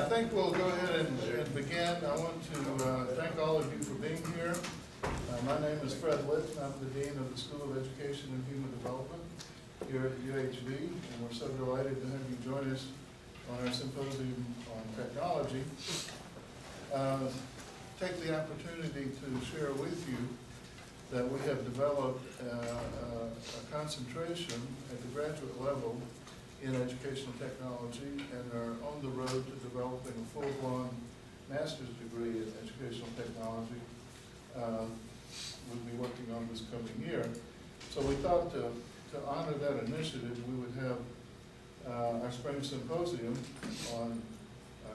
I think we'll go ahead and begin. I want to thank all of you for being here. My name is Fred Litton. I'm the Dean of the School of Education and Human Development here at UHB, and we're so delighted to have you join us on our symposium on technology. Take the opportunity to share with you that we have developed a concentration at the graduate level in educational technology and are on the road to developing a full-blown master's degree in educational technology. We'll be working on this coming year. So we thought to honor that initiative, we would have our spring symposium on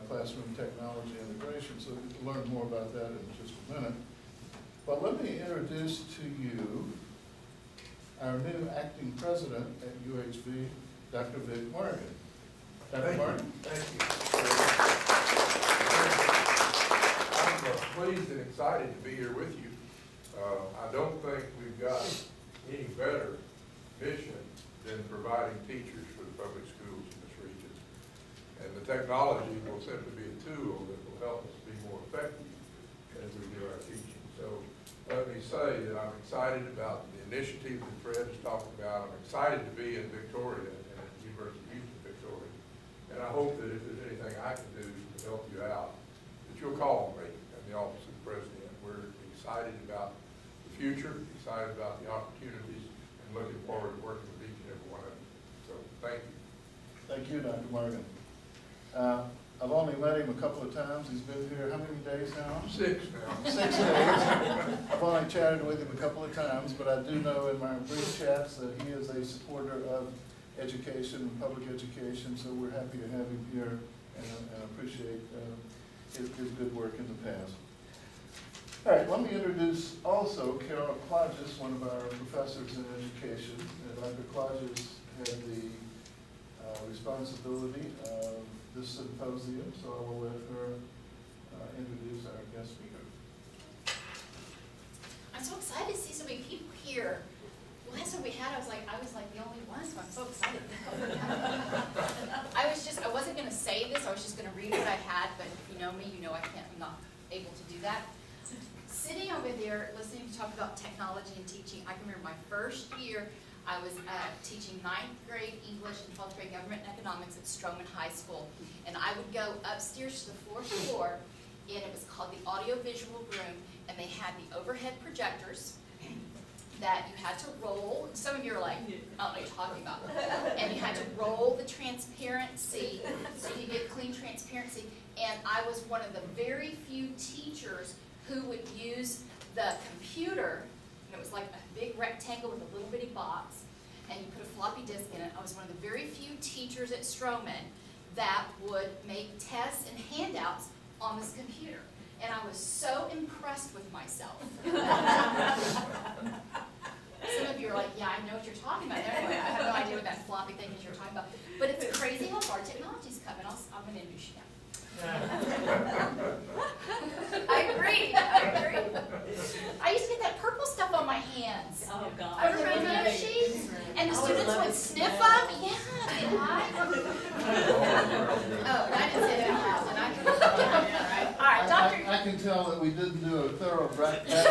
classroom technology integration. So we'll learn more about that in just a minute. But let me introduce to you our new acting president at UHB, Dr. Vic Morgan. Dr. Morgan? Thank you. I'm pleased and excited to be here with you. I don't think we've got any better mission than providing teachers for the public schools in this region. And the technology will simply be a tool that will help us be more effective as we do our teaching. So let me say that I'm excited about the initiative that Fred is talking about. I'm excited to be in Victoria and at the University of Houston, Victoria. And I hope that if there's anything I can do to help you out, that you'll call on me in the office of the president. We're excited about the future, excited about the opportunities, and looking forward to working with each and every one of you. So thank you. Thank you, Dr. Morgan. I've only met him a couple of times. He's been here how many days now? 6 now. 6 days. I've only chatted with him a couple of times, but I do know in my brief chats that he is a supporter of education, public education, so we're happy to have him here and appreciate his good work in the past. All right, let me introduce also Carol Klages, one of our professors in education. Dr. Klages had the responsibility of this symposium, so I will let her introduce our guest speaker. I'm so excited to see so many people here. Last time we had, I was like the only one, so I'm so excited. I wasn't going to say this, I was just going to read what I had, but if you know me, you know I'm not able to do that. Sitting over there, listening to talk about technology and teaching, I can remember my first year, I was teaching 9th grade English and 12th grade government and economics at Stroman High School. And I would go upstairs to the 4th floor, and it was called the audio-visual room, and they had the overhead projectors that you had to roll. Some of you are like, I don't know what you're talking about. And you had to roll the transparency so you get clean transparency. And I was one of the very few teachers who would use the computer. It was like a big rectangle with a little bitty box, and you put a floppy disk in it. I was one of the very few teachers at Stroman that would make tests and handouts on this computer. And I was so impressed with myself. Some of you are like, yeah, I know what you're talking about. I have no idea what that floppy thing is you're talking about. But it's crazy how far technology's come, and I'm going to introduce you now. I agree. I used to get that purple stuff on my hands. Oh, God. I remember those sheets, and the students would sniff them. Yeah, they lied. Oh, I didn't say that out loud, did I? All right, Doctor. I can tell that we didn't do a thorough background check.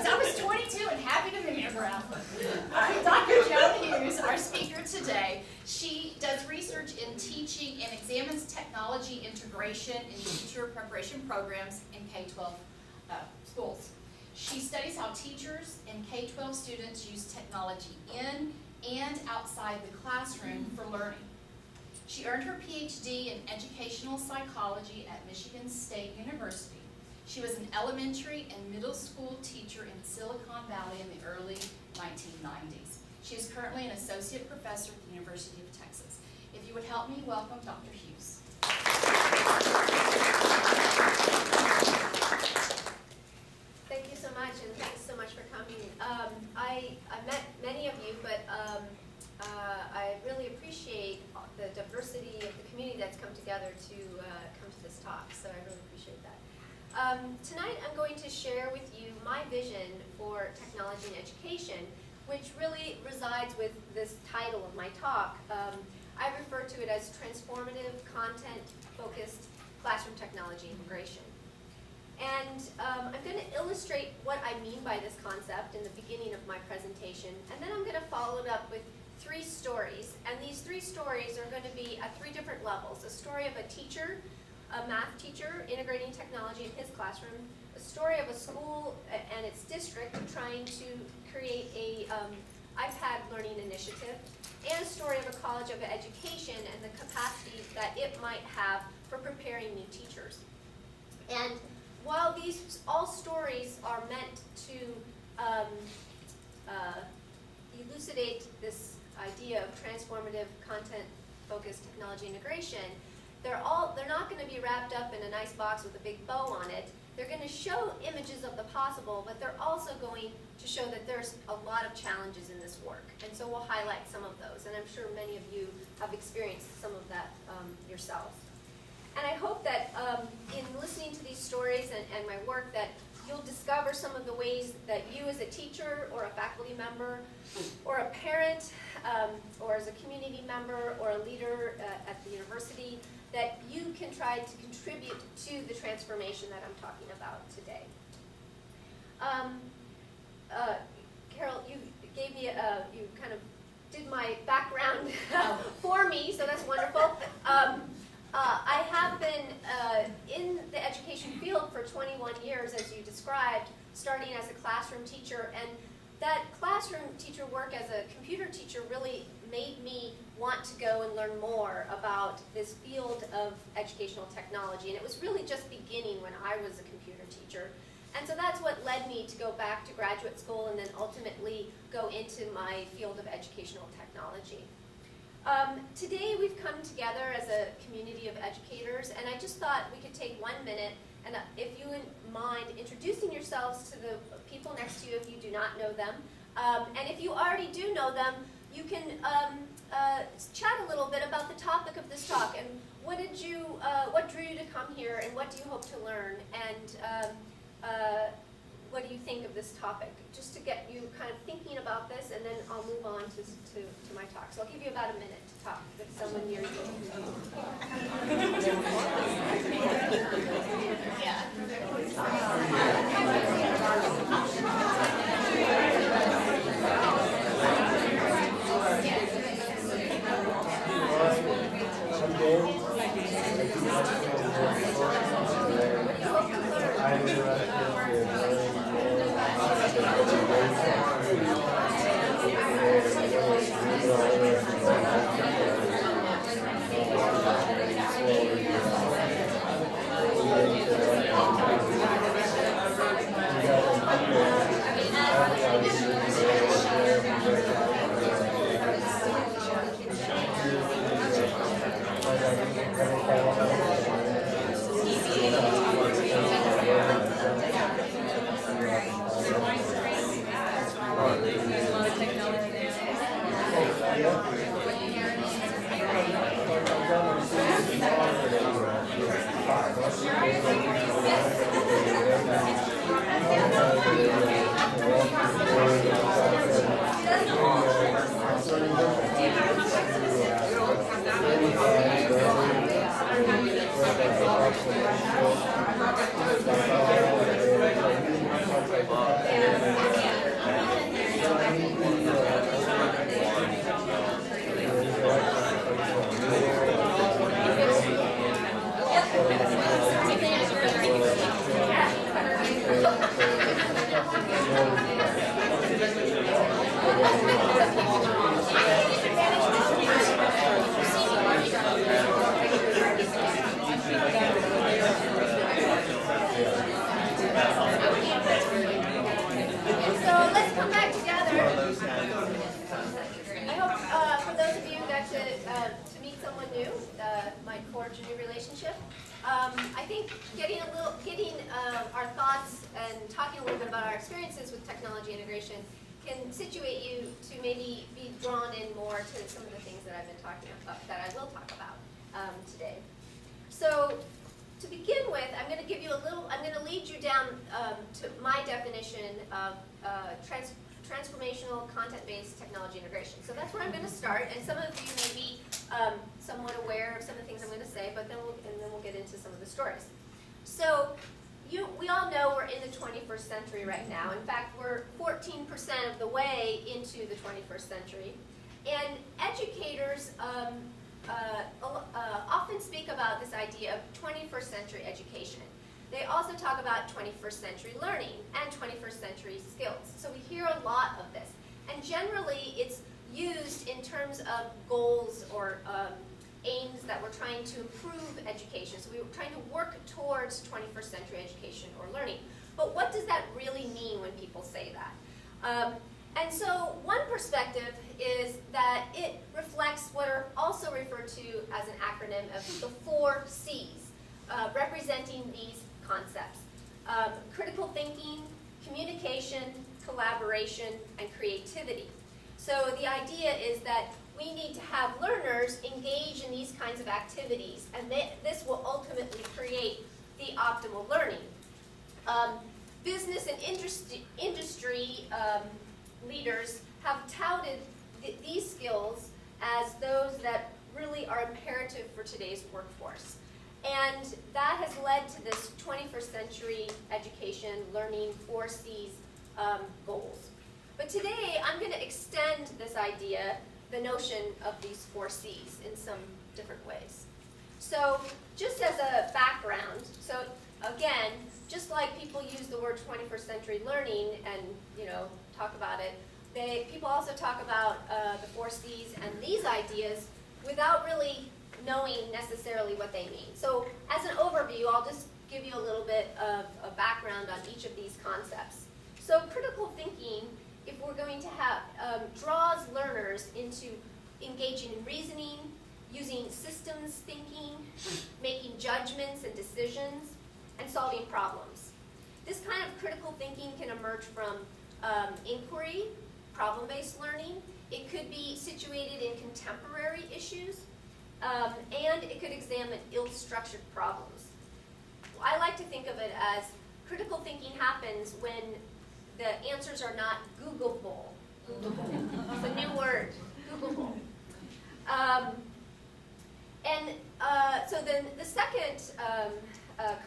I was 22 and happy to be around. All right, Dr. Joan Hughes, our speaker today. She does research in teaching and examines technology integration in teacher preparation programs in K-12 schools. She studies how teachers and K-12 students use technology in and outside the classroom for learning. She earned her PhD in educational psychology at Michigan State University. She was an elementary and middle school teacher in Silicon Valley in the early 1990s. She is currently an associate professor at the University of Texas. If you would help me welcome Dr. Hughes. Thank you so much, and thanks so much for coming. I met many of you, but I really appreciate the diversity of the community that's come together to come to this talk, so I really appreciate that. Tonight I'm going to share with you my vision for technology and education, which really resides with this title of my talk. I refer to it as transformative, content-focused classroom technology integration. And I'm going to illustrate what I mean by this concept in the beginning of my presentation, and then I'm going to follow it up with 3 stories. And these 3 stories are going to be at 3 different levels. A story of a teacher, a math teacher integrating technology in his classroom, a story of a school and its district trying to create a iPad learning initiative, and a story of a college of education and the capacity that it might have for preparing new teachers. And while these all stories are meant to elucidate this idea of transformative content-focused technology integration, they're not going to be wrapped up in a nice box with a big bow on it. They're going to show images of the possible, but they're also going to show that there's a lot of challenges in this work. And so we'll highlight some of those, and I'm sure many of you have experienced some of that yourselves. And I hope that in listening to these stories and my work that you'll discover some of the ways that you as a teacher or a faculty member or a parent or as a community member or a leader at the university, that you can try to contribute to the transformation that I'm talking about today. Carol, you gave me, you kind of did my background for me, so that's wonderful. I have been in the education field for 21 years, as you described, starting as a classroom teacher, and that classroom teacher work as a computer teacher really made me want to go and learn more about this field of educational technology, and it was really just beginning when I was a computer teacher. And so that's what led me to go back to graduate school and then ultimately go into my field of educational technology. Today we've come together as a community of educators, and I just thought we could take 1 minute, and if you wouldn't mind introducing yourselves to the people next to you if you do not know them. And if you already do know them, you can chat a little bit about the topic of this talk, and what drew you to come here, and what do you hope to learn, and what do you think of this topic? Just to get you kind of thinking about this, and then I'll move on to my talk. So I'll give you about a minute to talk with someone near you. I think getting our thoughts and talking a little bit about our experiences with technology integration can situate you to maybe be drawn in more to some of the things that I've been talking about, that I will talk about today. So to begin with, I'm going to lead you down to my definition of transformational content-based technology integration. So that's where I'm going to start, and some of you may be somewhat aware of some of the things I'm going to say, but then we'll get into some of the stories. So we all know we're in the 21st century right now. In fact, we're 14% of the way into the 21st century. And educators often speak about this idea of 21st century education. They also talk about 21st century learning and 21st century skills. So we hear a lot of this. And generally, it's used in terms of goals or aims that we're trying to improve education. So we're trying to work towards 21st century education or learning. But what does that really mean when people say that? And so one perspective is that it reflects what are also referred to as an acronym of the 4 C's, representing these concepts. Critical thinking, communication, collaboration, and creativity. So the idea is that we need to have learners engage in these kinds of activities, and this will ultimately create the optimal learning. Business and industry leaders have touted these skills as those that really are imperative for today's workforce. And that has led to this 21st century education learning 4 C's goals. But today, I'm going to extend this idea, the notion of these 4 C's in some different ways. So just as a background, so again, just like people use the word 21st century learning and talk about it, people also talk about the 4 C's and these ideas without really knowing necessarily what they mean. So as an overview, I'll just give you a little bit of a background on each of these concepts. So critical thinking, if we're going to have, draws learners into engaging in reasoning, using systems thinking, making judgments and decisions, and solving problems. This kind of critical thinking can emerge from inquiry, problem-based learning. It could be situated in contemporary issues, and it could examine ill-structured problems. I like to think of it as critical thinking happens when the answers are not Googleable. It's a new word, Googleable. So then the second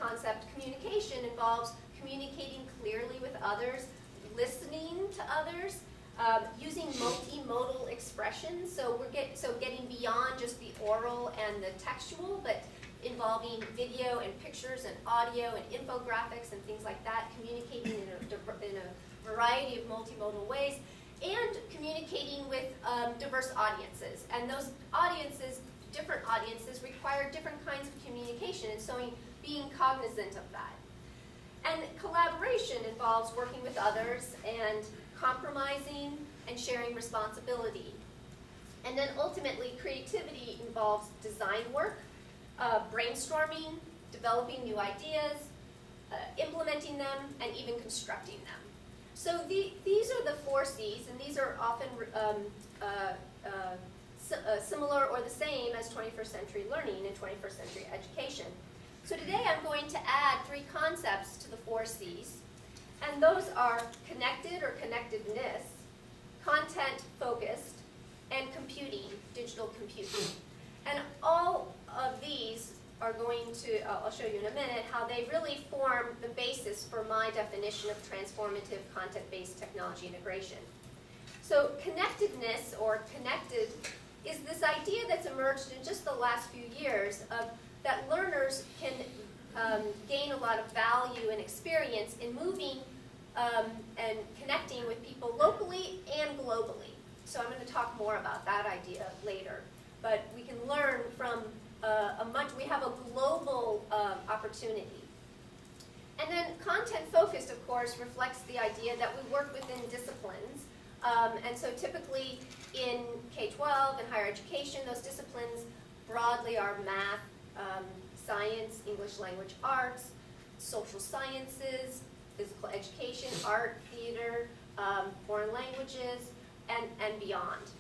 concept, communication, involves communicating clearly with others, listening to others, using multimodal expressions. So getting beyond just the oral and the textual, but involving video and pictures and audio and infographics and things like that, communicating in a variety of multimodal ways, and communicating with diverse audiences. And those audiences, different audiences, require different kinds of communication, and so being cognizant of that. And collaboration involves working with others and compromising and sharing responsibility. And then ultimately, creativity involves design work, brainstorming, developing new ideas, implementing them, and even constructing them. So these are the 4 C's, and these are often similar or the same as 21st century learning and 21st century education. So today I'm going to add 3 concepts to the 4 C's, and those are connected or connectedness, content focused, and computing, digital computing. And all of these are going to, I'll show you in a minute, how they really form the basis for my definition of transformative content-based technology integration. So connectedness or connected is this idea that's emerged in just the last few years of that learners can gain a lot of value and experience in moving and connecting with people locally and globally. So I'm going to talk more about that idea later. But we can learn from we have a global opportunity. And then content focused, of course, reflects the idea that we work within disciplines. And so typically in K-12 and higher education, those disciplines broadly are math, science, English language arts, social sciences, physical education, art, theater, foreign languages, and beyond.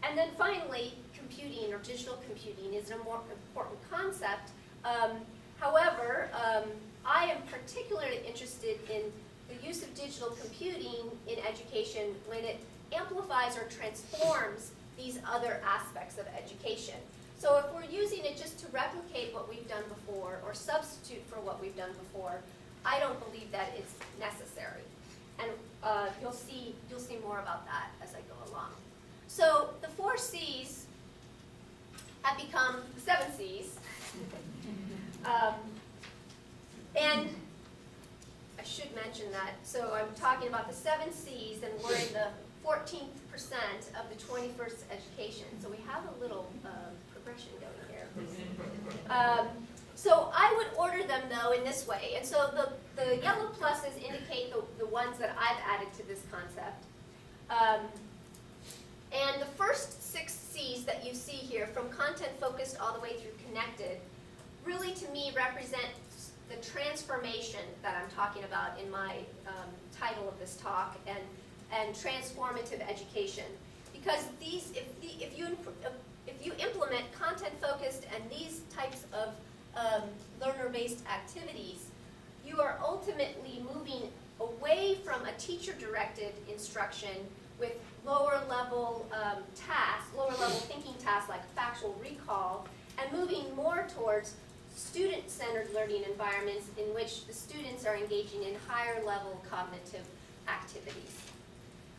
And then finally, computing or digital computing is a more important concept. However, I am particularly interested in the use of digital computing in education when it amplifies or transforms these other aspects of education. So if we're using it just to replicate what we've done before or substitute for what we've done before, I don't believe that it's necessary. And you'll see more about that as I go along. So the 4 C's have become the 7 C's. And I should mention that. So I'm talking about the 7 C's, and we're in the 14th% of the 21st education. So we have a little progression going here. So I would order them, though, in this way. And so the yellow pluses indicate the ones that I've added to this concept. And the first 6 C's that you see here, from content-focused all the way through connected, really, to me, represent the transformation that I'm talking about in my title of this talk, and transformative education. Because these, if you implement content-focused and these types of learner-based activities, you are ultimately moving away from a teacher-directed instruction with lower-level tasks, lower-level thinking tasks like factual recall, and moving more towards student-centered learning environments in which the students are engaging in higher-level cognitive activities.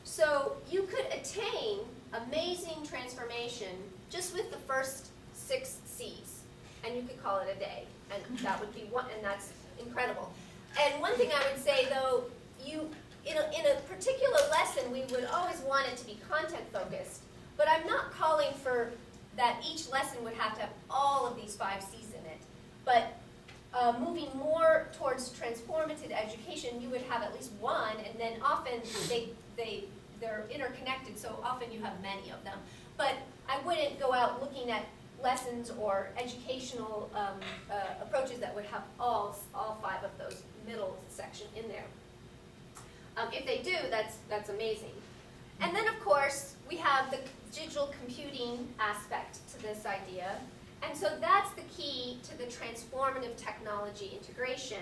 So you could attain amazing transformation just with the first 6 C's, and you could call it a day, and that would be one, and that's incredible. And one thing I would say, though, in a particular lesson, we would always want it to be content-focused, but I'm not calling for that each lesson would have to have all of these 5 C's in it. But moving more towards transformative education, you would have at least one, and then often they're interconnected, so often you have many of them. But I wouldn't go out looking at lessons or educational approaches that would have all 5 of those middle section in there. If they do, that's amazing. And then, of course, we have the digital computing aspect to this idea. And so that's the key to the transformative technology integration.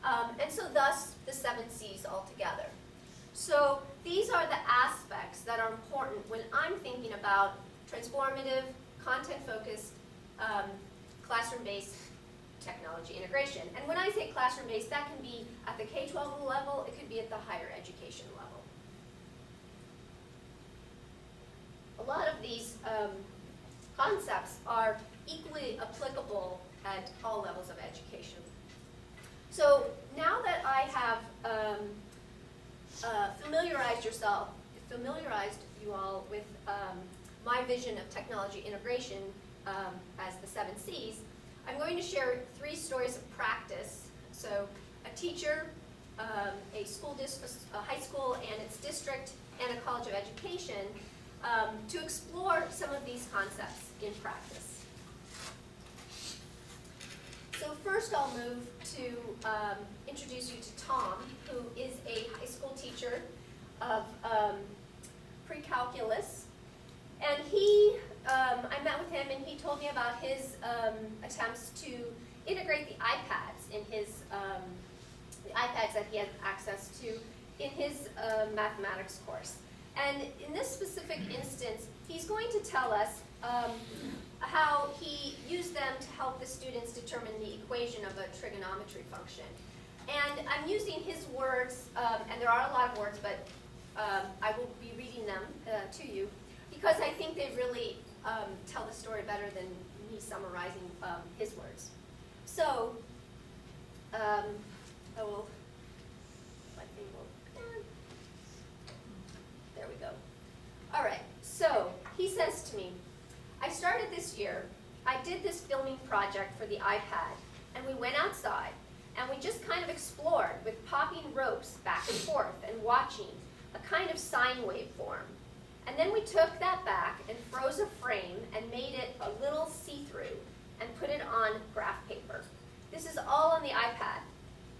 And so thus, the 7 C's altogether. So these are the aspects that are important when I'm thinking about transformative, content-focused, classroom-based technology integration. And when I say classroom-based, that can be at the K-12 level, it could be at the higher education level. A lot of these concepts are equally applicable at all levels of education. So now that I have familiarized you all with my vision of technology integration as the 7 C's, I'm going to share 3 stories of practice. So a teacher, a school district, a high school and its district, and a college of education to explore some of these concepts in practice. So first I'll move to introduce you to Tom, who is a high school teacher of pre-calculus. And I met with him and he told me about his attempts to integrate the iPads in his, the iPads that he has access to in his mathematics course. And in this specific instance, he's going to tell us how he used them to help the students determine the equation of a trigonometry function. And I'm using his words, and there are a lot of words, but I will be reading them to you, because I think they really tell the story better than me summarizing his words. So, I will, my thing will, there we go. All right, so he says to me, I started this year, I did this filming project for the iPad, and we went outside, and we just kind of explored with popping ropes back and forth and watching a kind of sine wave form. And then we took that back and froze a frame and made it a little see-through and put it on graph paper. This is all on the iPad.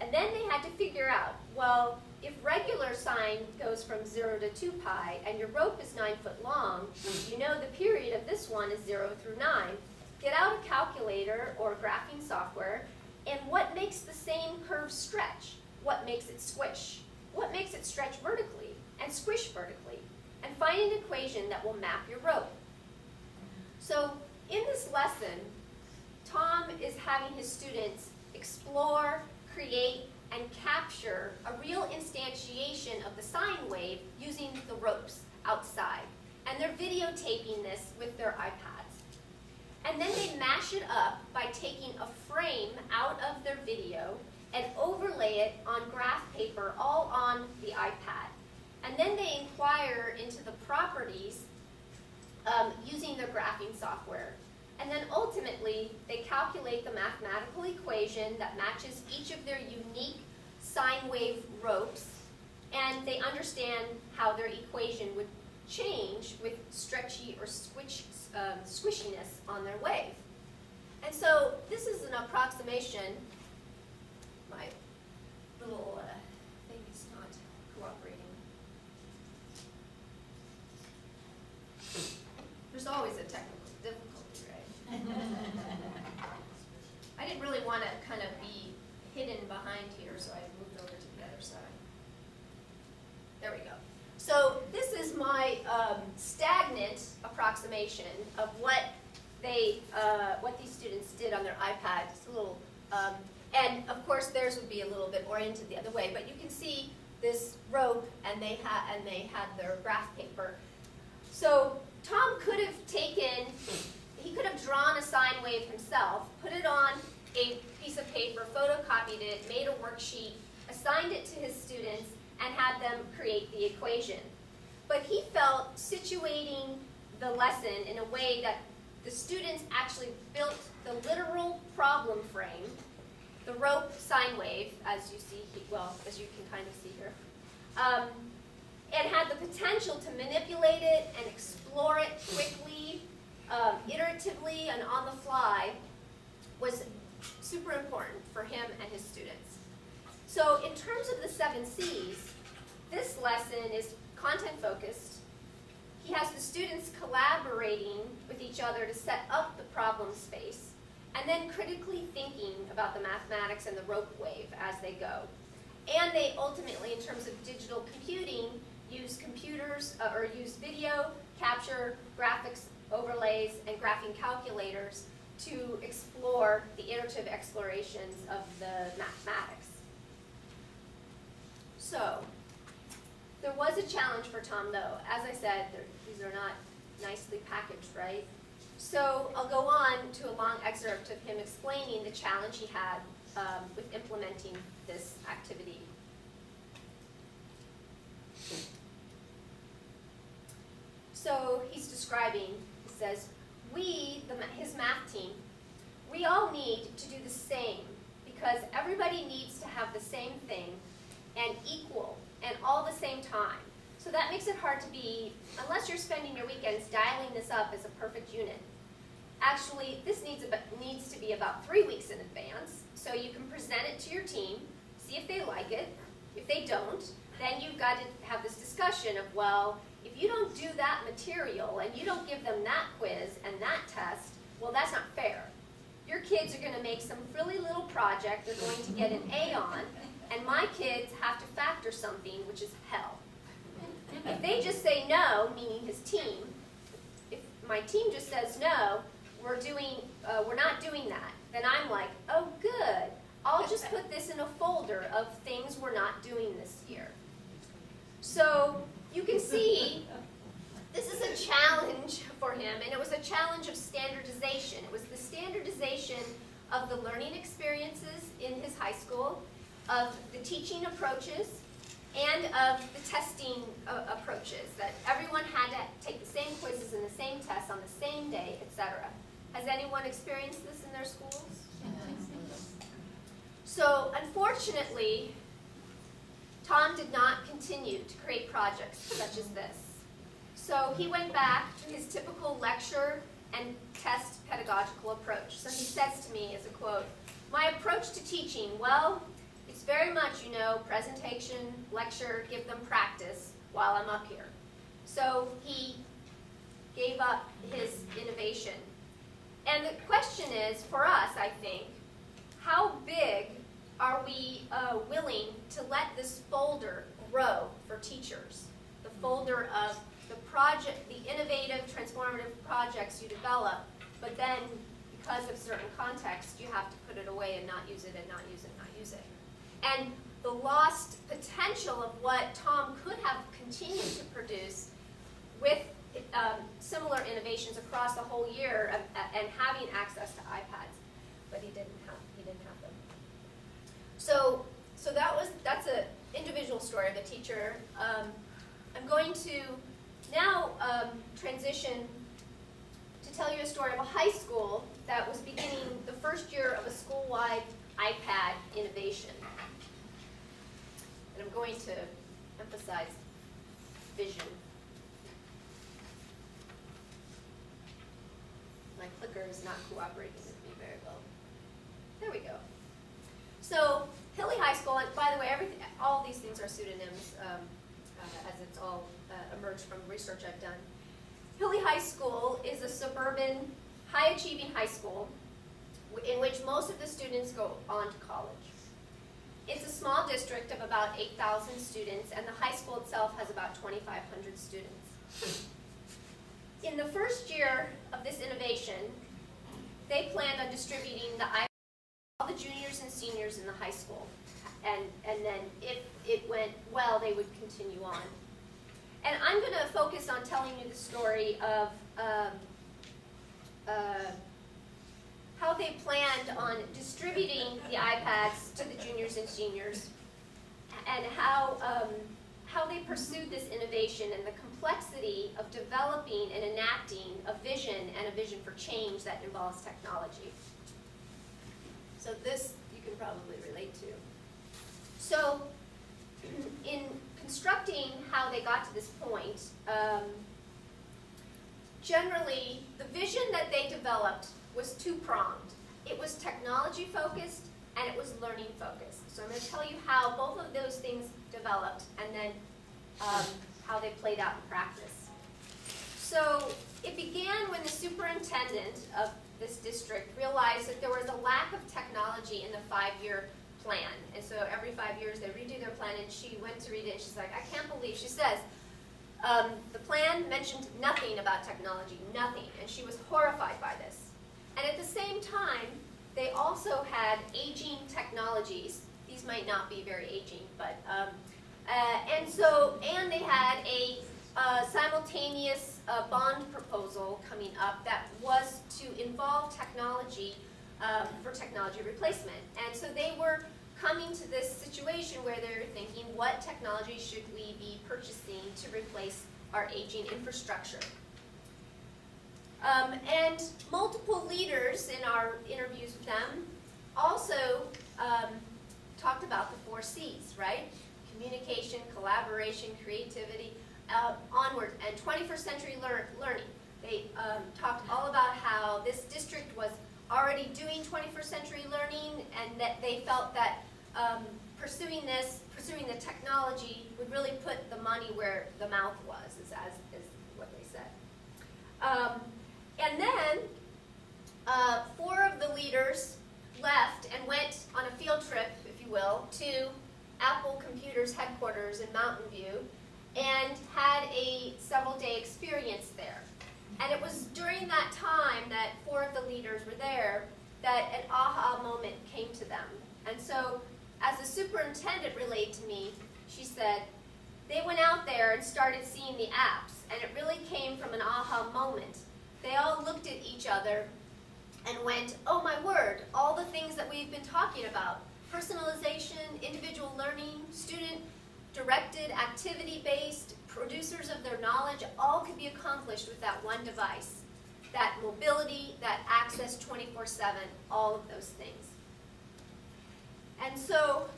And then they had to figure out, well, if regular sine goes from 0 to 2 pi and your rope is 9 foot long, you know the period of this one is 0 through 9. Get out a calculator or graphing software, and what makes the same curve stretch? What makes it squish? What makes it stretch vertically and squish vertically? And find an equation that will map your rope. So in this lesson, Tom is having his students explore, create, and capture a real instantiation of the sine wave using the ropes outside. And they're videotaping this with their iPads. And then they mash it up by taking a frame out of their video and overlay it on graph paper all on the iPad. And then they inquire into the properties using their graphing software. And then ultimately, they calculate the mathematical equation that matches each of their unique sine wave ropes, and they understand how their equation would change with stretchy or squishiness on their wave. And so this is an approximation. My little thing is not cooperating. There's always a technical difficulty, right? I didn't really want to kind of be hidden behind here, so I moved over to the other side. There we go. So this is my stagnant approximation of what these students did on their iPad. It's a little, and of course theirs would be a little bit oriented the other way, but you can see this rope, and they had their graph paper. So Tom could have he could have drawn a sine wave himself, put it on a piece of paper, photocopied it, made a worksheet, assigned it to his students, and had them create the equation. But he felt situating the lesson in a way that the students actually built the literal problem frame, the rope sine wave, as you see, as you can kind of see here, and had the potential to manipulate it and explore it quickly, iteratively, and on the fly, was super important for him and his students. So in terms of the 7 C's, this lesson is content focused. He has the students collaborating with each other to set up the problem space, and then critically thinking about the mathematics and the rope wave as they go. And they ultimately, in terms of digital computing, use computers, or use video, capture, graphics overlays, and graphing calculators to explore the iterative explorations of the mathematics. So, there was a challenge for Tom, though. As I said, these are not nicely packaged, right? So I'll go on to a long excerpt of him explaining the challenge he had with implementing this activity. So he's describing, he says, his math team, we all need to do the same because everybody needs to have the same thing and equal and all the same time. So that makes it hard to be, unless you're spending your weekends dialing this up as a perfect unit. Actually, this needs to be about 3 weeks in advance, so you can present it to your team, see if they like it. If they don't, then you've got to have this discussion of, well, if you don't do that material and you don't give them that quiz and that test, well, that's not fair. Your kids are going to make some really little project they're going to get an A on, and my kids have to factor something, which is hell. If they just say no, meaning his team, if my team just says no, we're not doing that, then I'm like, oh good, I'll just put this in a folder of things we're not doing this year. So you can see this is a challenge for him, and it was a challenge of standardization. It was the standardization of the learning experiences in his high school, of the teaching approaches, and of the testing approaches, that everyone had to take the same quizzes and the same tests on the same day, etc. Has anyone experienced this in their schools? So, unfortunately, Tom did not continue to create projects such as this. So he went back to his typical lecture and test pedagogical approach. So he says to me as a quote, "My approach to teaching, well, it's very much, presentation, lecture, give them practice while I'm up here." So he gave up his innovation. And the question is, for us, I think, how big are we willing to let this folder grow for teachers? The folder of the project, the innovative, transformative projects you develop but then because of certain context, you have to put it away and not use it and not use it and not use it. And the lost potential of what Tom could have continued to produce with similar innovations across the whole year and having access to iPads, but he didn't have them. So that's an individual story of a teacher. I'm going to now transition to tell you a story of a high school that was beginning the first year of a school-wide iPad innovation. And I'm going to emphasize vision. My clicker is not cooperating with me very well. There we go. So Hilly High School, and by the way, all these things are pseudonyms as it's all emerged from research I've done. Hilly High School is a suburban, high-achieving high school in which most of the students go on to college. It's a small district of about 8,000 students, and the high school itself has about 2,500 students. In the first year of this innovation, they planned on distributing the iPad to all the juniors and seniors in the high school. And then if it went well, they would continue on. And I'm going to focus on telling you the story of how they planned on distributing the iPads to the juniors and seniors, and how they pursued this innovation and the complexity of developing and enacting a vision and a vision for change that involves technology. So this you can probably relate to. So in constructing how they got to this point, generally the vision that they developed was two-pronged. It was technology-focused and it was learning-focused. So I'm going to tell you how both of those things developed and then how they played out in practice. So it began when the superintendent of this district realized that there was a lack of technology in the 5-year plan. And so every 5 years they redo their plan, and she went to read it and she's like, I can't believe, she says, the plan mentioned nothing about technology, nothing. And she was horrified by this. And at the same time, they also had aging technologies. These might not be very aging, but, and they had a simultaneous bond proposal coming up that was to involve technology for technology replacement. And so they were coming to this situation where they're thinking, what technology should we be purchasing to replace our aging infrastructure? And multiple leaders in our interviews with them also talked about the 4 C's, right? Communication, collaboration, creativity, onward, and 21st century learning. They talked all about how this district was already doing 21st century learning, and that they felt that pursuing the technology would really put the money where the mouth was, is what they said. And then 4 of the leaders left and went on a field trip, if you will, to Apple Computer's headquarters in Mountain View and had a several-day experience there. And it was during that time that 4 of the leaders were there that an aha moment came to them. And so, as the superintendent relayed to me, she said, they went out there and started seeing the apps, and it really came from an aha moment. They all looked at each other and went, oh my word, all the things that we've been talking about, personalization, individual learning, student-directed, activity-based, producers of their knowledge, all could be accomplished with that one device. That mobility, that access 24/7, all of those things. And so,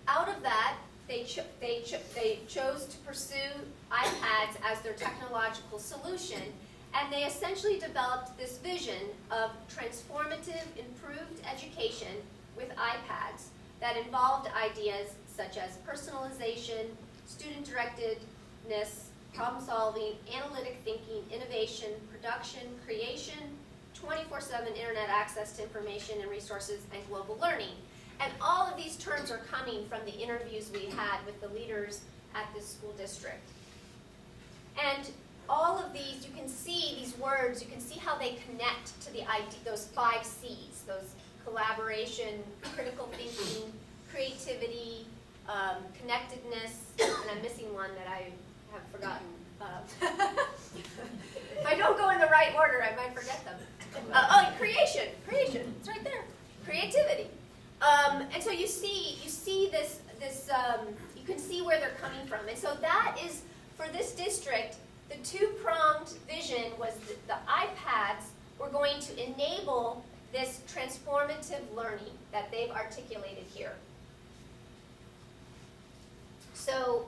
out of that, they chose to pursue iPads as their technological solution, and they essentially developed this vision of transformative, improved education with iPads that involved ideas such as personalization, student-directedness, problem-solving, analytic thinking, innovation, production, creation, 24/7 internet access to information and resources, and global learning. And all of these terms are coming from the interviews we had with the leaders at this school district. And all of these, you can see these words words, you can see how they connect to the idea, those 5 C's, those collaboration, critical thinking, creativity, connectedness, and I'm missing one that I have forgotten. If I don't go in the right order, I might forget them. Creation, it's right there. Creativity. And so you see this, you can see where they're coming from. And so that is, for this district, the 2-pronged vision was the iPads were going to enable this transformative learning that they've articulated here. So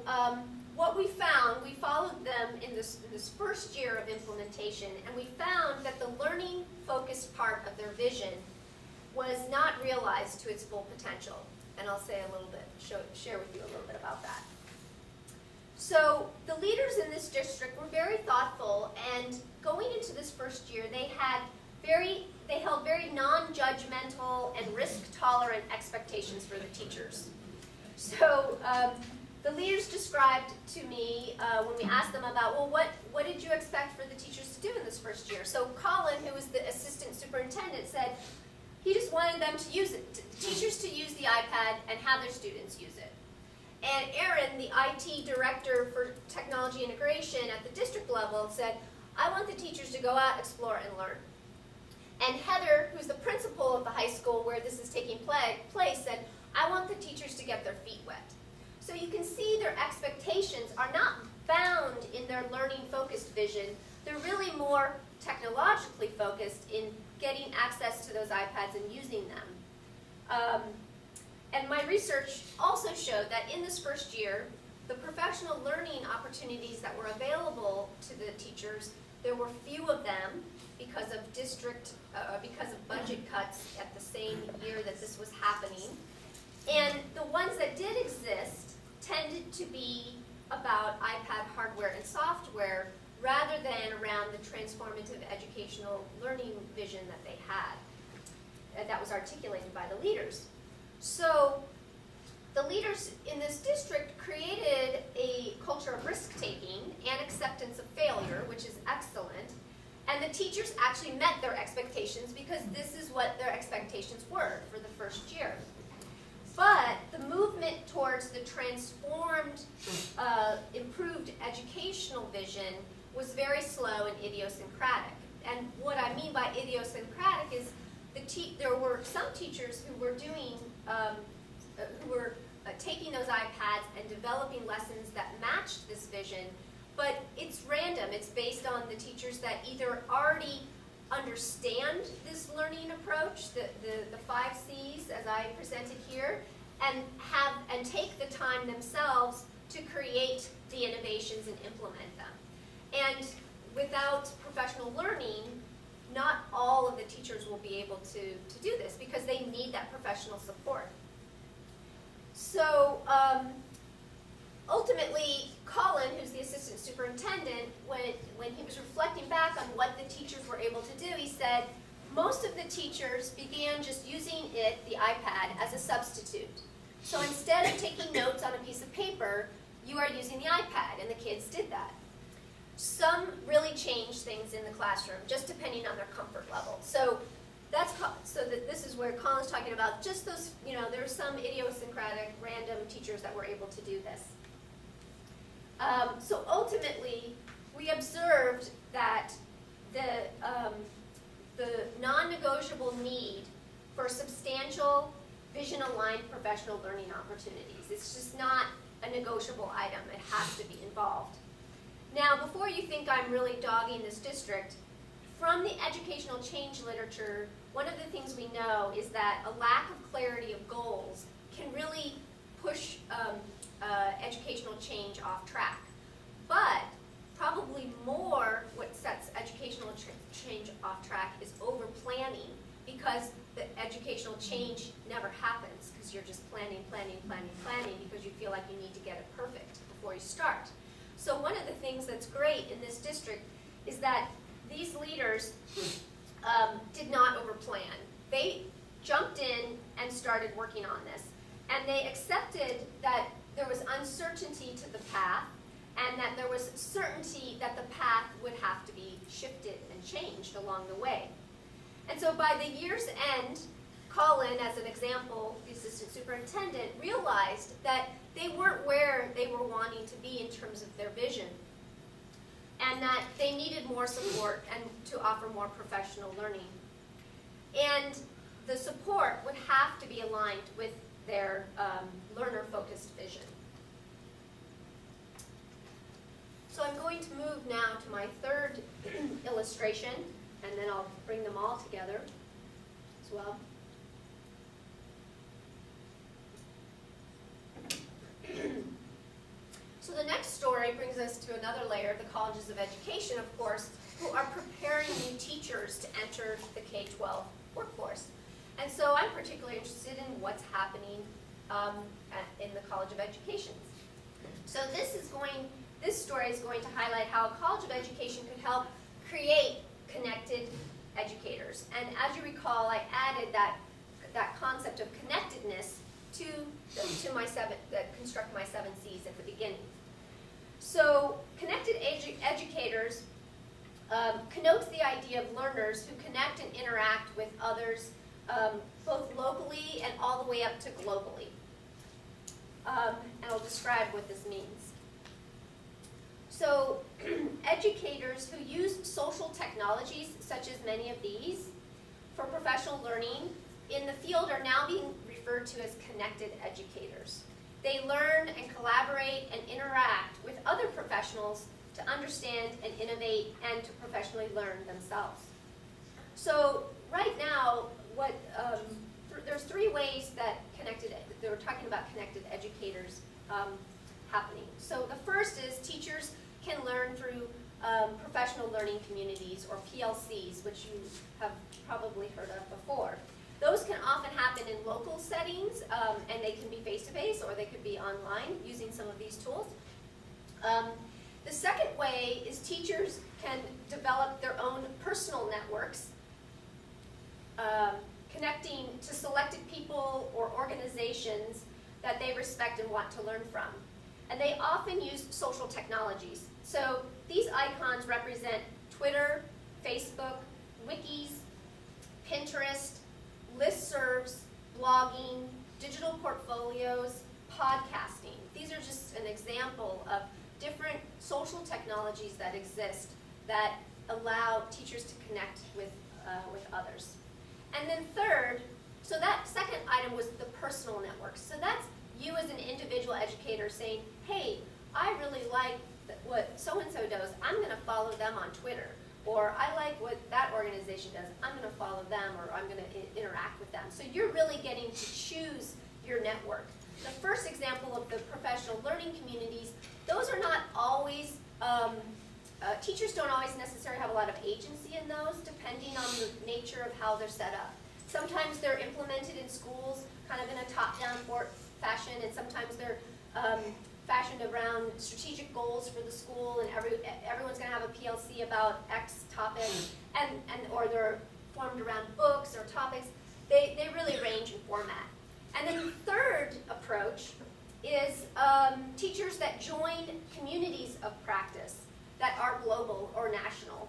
what we found, we followed them in this first year of implementation, and we found that the learning-focused part of their vision was not realized to its full potential. And I'll say a little bit, share with you a little bit about that. So the leaders in this district were very thoughtful, and going into this first year, they held very non-judgmental and risk-tolerant expectations for the teachers. So the leaders described to me, when we asked them about, well, what did you expect for the teachers to do in this first year? So Colin, who was the assistant superintendent, said he just wanted them to use it, teachers to use the iPad and have their students use it. And Erin, the IT director for technology integration at the district level, said, I want the teachers to go out, explore, and learn. And Heather, who's the principal of the high school where this is taking place, said, I want the teachers to get their feet wet. So you can see their expectations are not bound in their learning-focused vision. They're really more technologically focused in getting access to those iPads and using them. And my research also showed that in this first year, the professional learning opportunities that were available to the teachers, there were few of them because of budget cuts at the same year that this was happening. And the ones that did exist tended to be about iPad hardware and software rather than around the transformative educational learning vision that they had, that was articulated by the leaders. So the leaders in this district created a culture of risk-taking and acceptance of failure, which is excellent. And the teachers actually met their expectations because this is what their expectations were for the first year. But the movement towards the transformed, improved educational vision was very slow and idiosyncratic. And what I mean by idiosyncratic is there were some teachers who were doing, taking those iPads and developing lessons that matched this vision, but it's random. It's based on the teachers that either already understand this learning approach, the 5 C's as I presented here, and take the time themselves to create the innovations and implement them. And without professional learning, not all of the teachers will be able to do this because they need that professional support. So ultimately, Colin, who's the assistant superintendent, when he was reflecting back on what the teachers were able to do, he said most of the teachers began just using the iPad, as a substitute. So instead of taking notes on a piece of paper, you are using the iPad, and the kids did that. Some really changed things in the classroom, just depending on their comfort level. So this is where Colin's talking about just those, there are some idiosyncratic, random teachers that were able to do this. So ultimately, we observed that the non-negotiable need for substantial vision-aligned professional learning opportunities. It's just not a negotiable item. It has to be involved. Now, before you think I'm really dogging this district, from the educational change literature, one of the things we know is that a lack of clarity of goals can really push educational change off track. But probably more what sets educational change off track is over-planning, because the educational change never happens because you're just planning because you feel like you need to get it perfect before you start. So one of the things that's great in this district is that these leaders did not overplan. They jumped in and started working on this. And they accepted that there was uncertainty to the path and that there was certainty that the path would have to be shifted and changed along the way. And so by the year's end, Colin, as an example, the assistant superintendent, realized that they weren't where they were wanting to be in terms of their vision, and that they needed more support and to offer more professional learning. And the support would have to be aligned with their learner-focused vision. So I'm going to move now to my third illustration, and then I'll bring them all together as well. So the next story brings us to another layer, the colleges of education, of course, who are preparing new teachers to enter the K-12 workforce. And so I'm particularly interested in what's happening in the College of Education. So this story is going to highlight how a College of Education could help create connected educators. And as you recall, I added that concept of connectedness to construct my 7 C's at the beginning. So connected educators connotes the idea of learners who connect and interact with others both locally and all the way up to globally. And I'll describe what this means. So educators who use social technologies, such as many of these, for professional learning in the field are now being referred to as connected educators. They learn and collaborate and interact with other professionals to understand and innovate and to professionally learn themselves. So right now, there's 3 ways that we're talking about connected educators happening. So the first is teachers can learn through professional learning communities, or PLCs, which you have probably heard of before. Those can often happen in local settings, and they can be face-to-face, or they could be online using some of these tools. The second way is teachers can develop their own personal networks, connecting to selected people or organizations that they respect and want to learn from. And they often use social technologies. So these icons represent Twitter, Facebook, wikis, Pinterest, listservs, blogging, digital portfolios, podcasting. These are just an example of different social technologies that exist that allow teachers to connect with others. And then third, so that second item was the personal networks. So that's you as an individual educator saying, hey, I really like what so-and-so does. I'm going to follow them on Twitter. Or I like what that organization does. I'm going to follow them, or I'm going to interact with them. So you're really getting to choose your network. The first example of the professional learning communities, those are not always, teachers don't always necessarily have a lot of agency in those, depending on the nature of how they're set up. Sometimes they're implemented in schools kind of in a top-down fashion, and sometimes they're fashioned around strategic goals for the school, and everyone's going to have a PLC about X topic, or they're formed around books or topics. They really range in format. And then the third approach is teachers that join communities of practice that are global or national.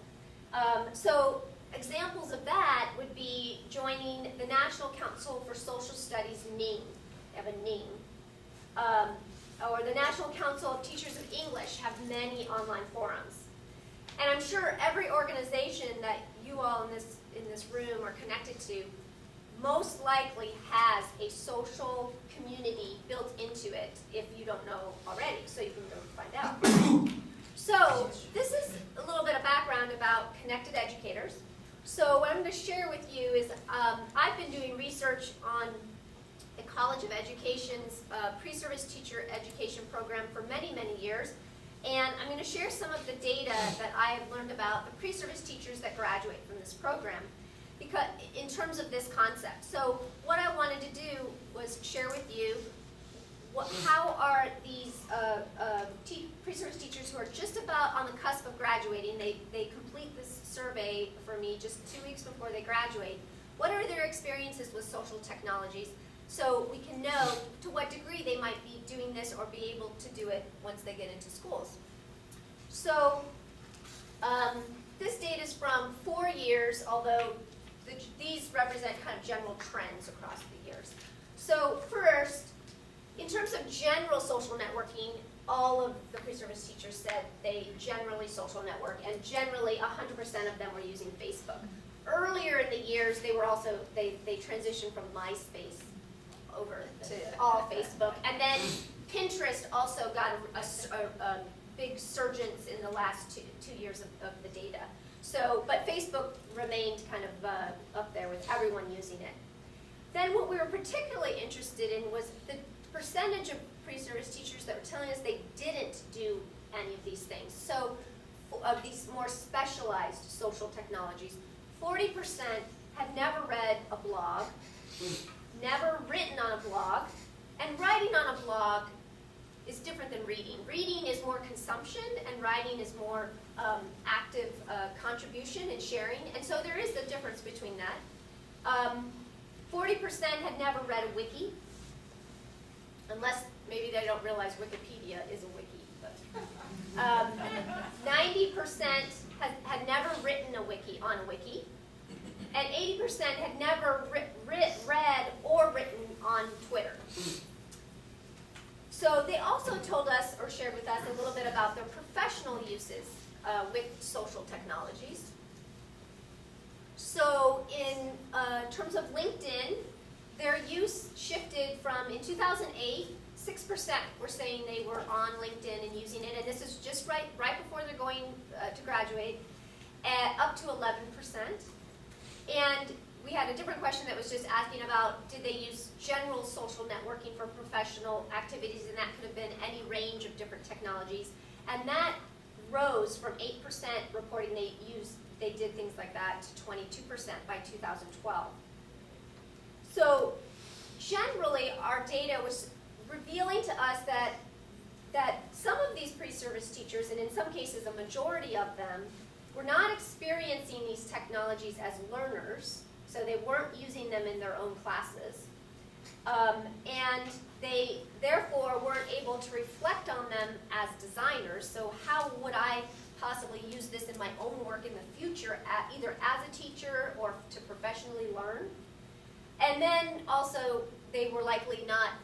So examples of that would be joining the National Council for Social Studies, NEAM. They have a NEAM. Or the National Council of Teachers of English have many online forums. And I'm sure every organization that you all in this room are connected to most likely has a social community built into it, if you don't know already, so you can go find out. So this is a little bit of background about connected educators. So what I'm going to share with you is I've been doing research on the College of Education's pre-service teacher education program for many, many years. And I'm going to share some of the data that I have learned about the pre-service teachers that graduate from this program, because in terms of this concept. So what I wanted to do was share with you how are these pre-service teachers who are just about on the cusp of graduating, they complete this survey for me just 2 weeks before they graduate. What are their experiences with social technologies? So we can know to what degree they might be doing this or be able to do it once they get into schools. So this data is from 4 years, although these represent kind of general trends across the years. So first, in terms of general social networking, all of the pre-service teachers said they generally social network, and generally 100% of them were using Facebook. Earlier in the years, they were also, they transitioned from MySpace over to all Facebook, and then Pinterest also got a big surgence in the last two years of the data. So, but Facebook remained kind of up there with everyone using it. Then what we were particularly interested in was the percentage of pre-service teachers that were telling us they didn't do any of these things. So, of these more specialized social technologies, 40% had never read a blog, never written on a blog, and writing on a blog is different than reading. Reading is more consumption, and writing is more active contribution and sharing, and so there is a difference between that. 40% had never read a wiki, unless maybe they don't realize Wikipedia is a wiki. But 90% had never written a wiki on a wiki, and 80% had never read or written on Twitter. So they also told us, or shared with us, a little bit about their professional uses with social technologies. So in terms of LinkedIn, their use shifted from, in 2008, 6% were saying they were on LinkedIn and using it, and this is just right before they're going to graduate, up to 11%. And we had a different question that was just asking about, did they use general social networking for professional activities, and that could have been any range of different technologies. And that rose from 8% reporting they did things like that to 22% by 2012. So generally, our data was revealing to us that some of these pre-service teachers, and in some cases a majority of them, were not experiencing these technologies as learners, so they weren't using them in their own classes, and they therefore weren't able to reflect on them as designers. So how would I possibly use this in my own work in the future, either as a teacher or to professionally learn? And then also they were likely not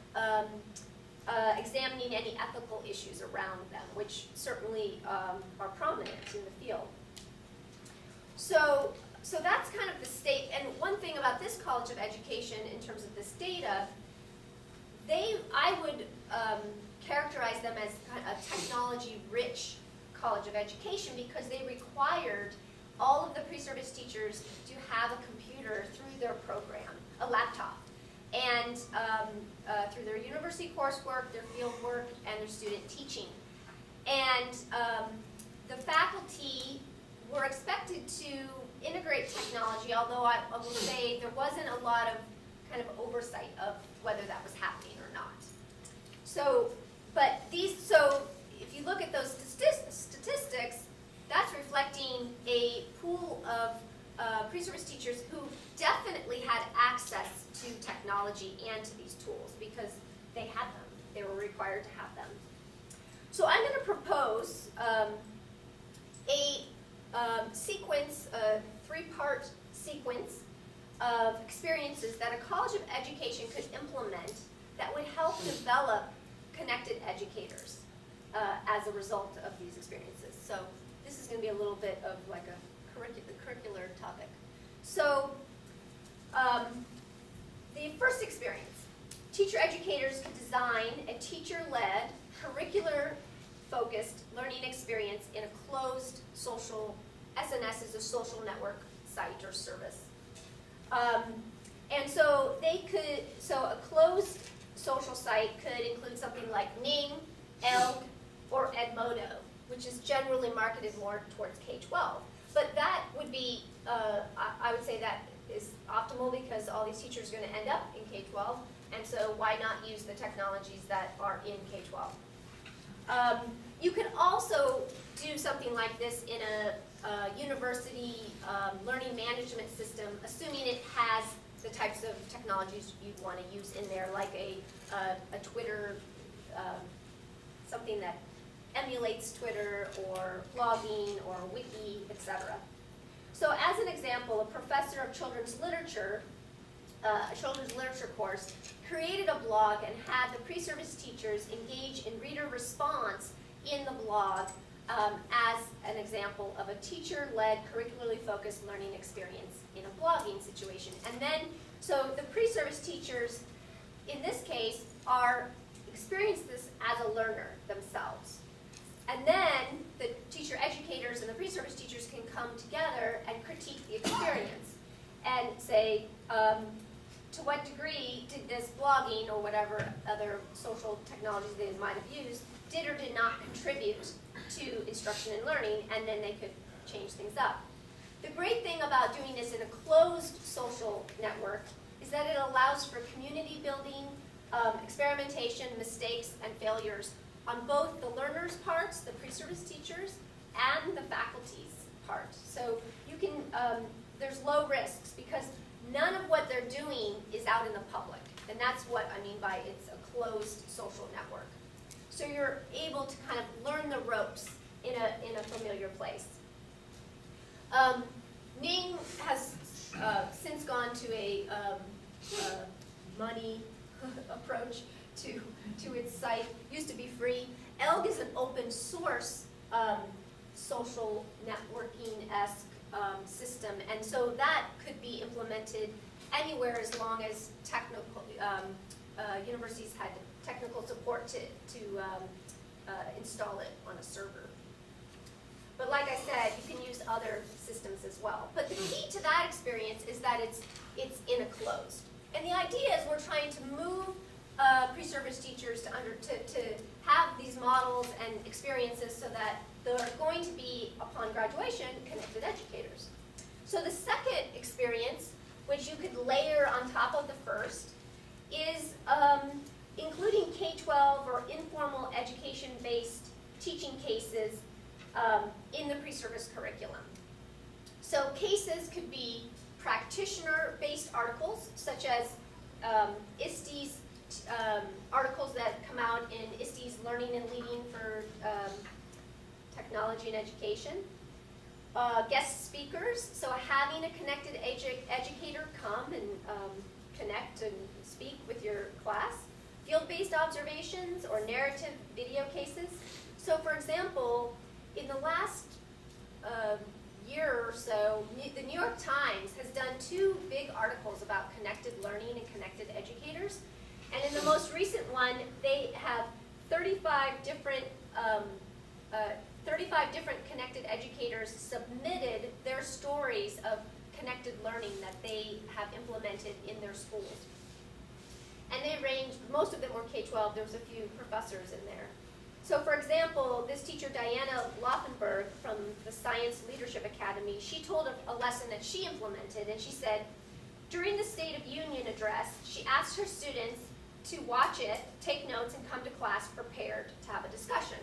examining any ethical issues around them, which certainly are prominent in the field. So that's kind of the state, and one thing about this College of Education in terms of this data, I would characterize them as kind of a technology-rich College of Education because they required all of the pre-service teachers to have a computer through their program, a laptop, and through their university coursework, their field work, and their student teaching. And the faculty were expected to integrate technology, although I will say there wasn't a lot of kind of oversight of whether that was happening or not. So if you look at those statistics, that's reflecting a pool of pre-service teachers who definitely had access to technology and to these tools because they had them. They were required to have them. So I'm going to propose a sequence, a three-part sequence of experiences that a College of Education could implement that would help develop connected educators as a result of these experiences. So this is going to be a little bit of like a curricular topic. So the first experience, teacher educators could design a teacher-led, curricular-focused learning experience in a closed social, SNS is a social network site or service. And so a closed social site could include something like Ning, ELG, or Edmodo, which is generally marketed more towards K-12. But that would be, I would say that is optimal because all these teachers are going to end up in K-12, and so why not use the technologies that are in K-12? You can also do something like this in a university learning management system, assuming it has the types of technologies you'd want to use in there, like a Twitter, something that emulates Twitter or blogging or wiki, etc. So as an example, a professor of children's literature, a children's literature course, created a blog and had the pre-service teachers engage in reader response in the blog as an example of a teacher-led, curricularly focused learning experience in a blogging situation. And then, so the pre-service teachers, in this case, experience this as a learner themselves. And then the teacher educators and the pre-service teachers can come together and critique the experience and say, to what degree did this blogging or whatever other social technologies they might have used did or did not contribute to instruction and learning, and then they could change things up. The great thing about doing this in a closed social network is that it allows for community building, experimentation, mistakes, and failures on both the learners' parts, the pre-service teachers, and the faculty's part. So you can, there's low risks because none of what they're doing is out in the public. And that's what I mean by it's a closed social network. So you're able to kind of learn the ropes in a familiar place. Ning has since gone to a money approach to its site. Used to be free. ELG is an open source social networking-esque system, and so that could be implemented anywhere as long as technical universities had technical support to install it on a server. But like I said, you can use other systems as well. But the key to that experience is that it's in a closed. And the idea is we're trying to move pre-service teachers to have these models and experiences so that they're going to be, upon graduation, connected educators. So the second experience, which you could layer on top of the first, is including K-12 or informal education-based teaching cases in the pre-service curriculum. So cases could be practitioner-based articles, such as ISTE's articles that come out in ISTE's Learning and Leading for Technology and Education. Guest speakers, so having a connected educator come and connect and speak with your class. Field-based observations or narrative video cases. So for example, in the last year or so, the New York Times has done 2 big articles about connected learning and connected educators. And in the most recent one, they have 35 different connected educators submitted their stories of connected learning that they have implemented in their schools. And they ranged, most of them were K-12, there was a few professors in there. So for example, this teacher, Diana Laufenberg from the Science Leadership Academy, she told a lesson that she implemented, and she said, during the State of Union address, she asked her students to watch it, take notes, and come to class prepared to have a discussion.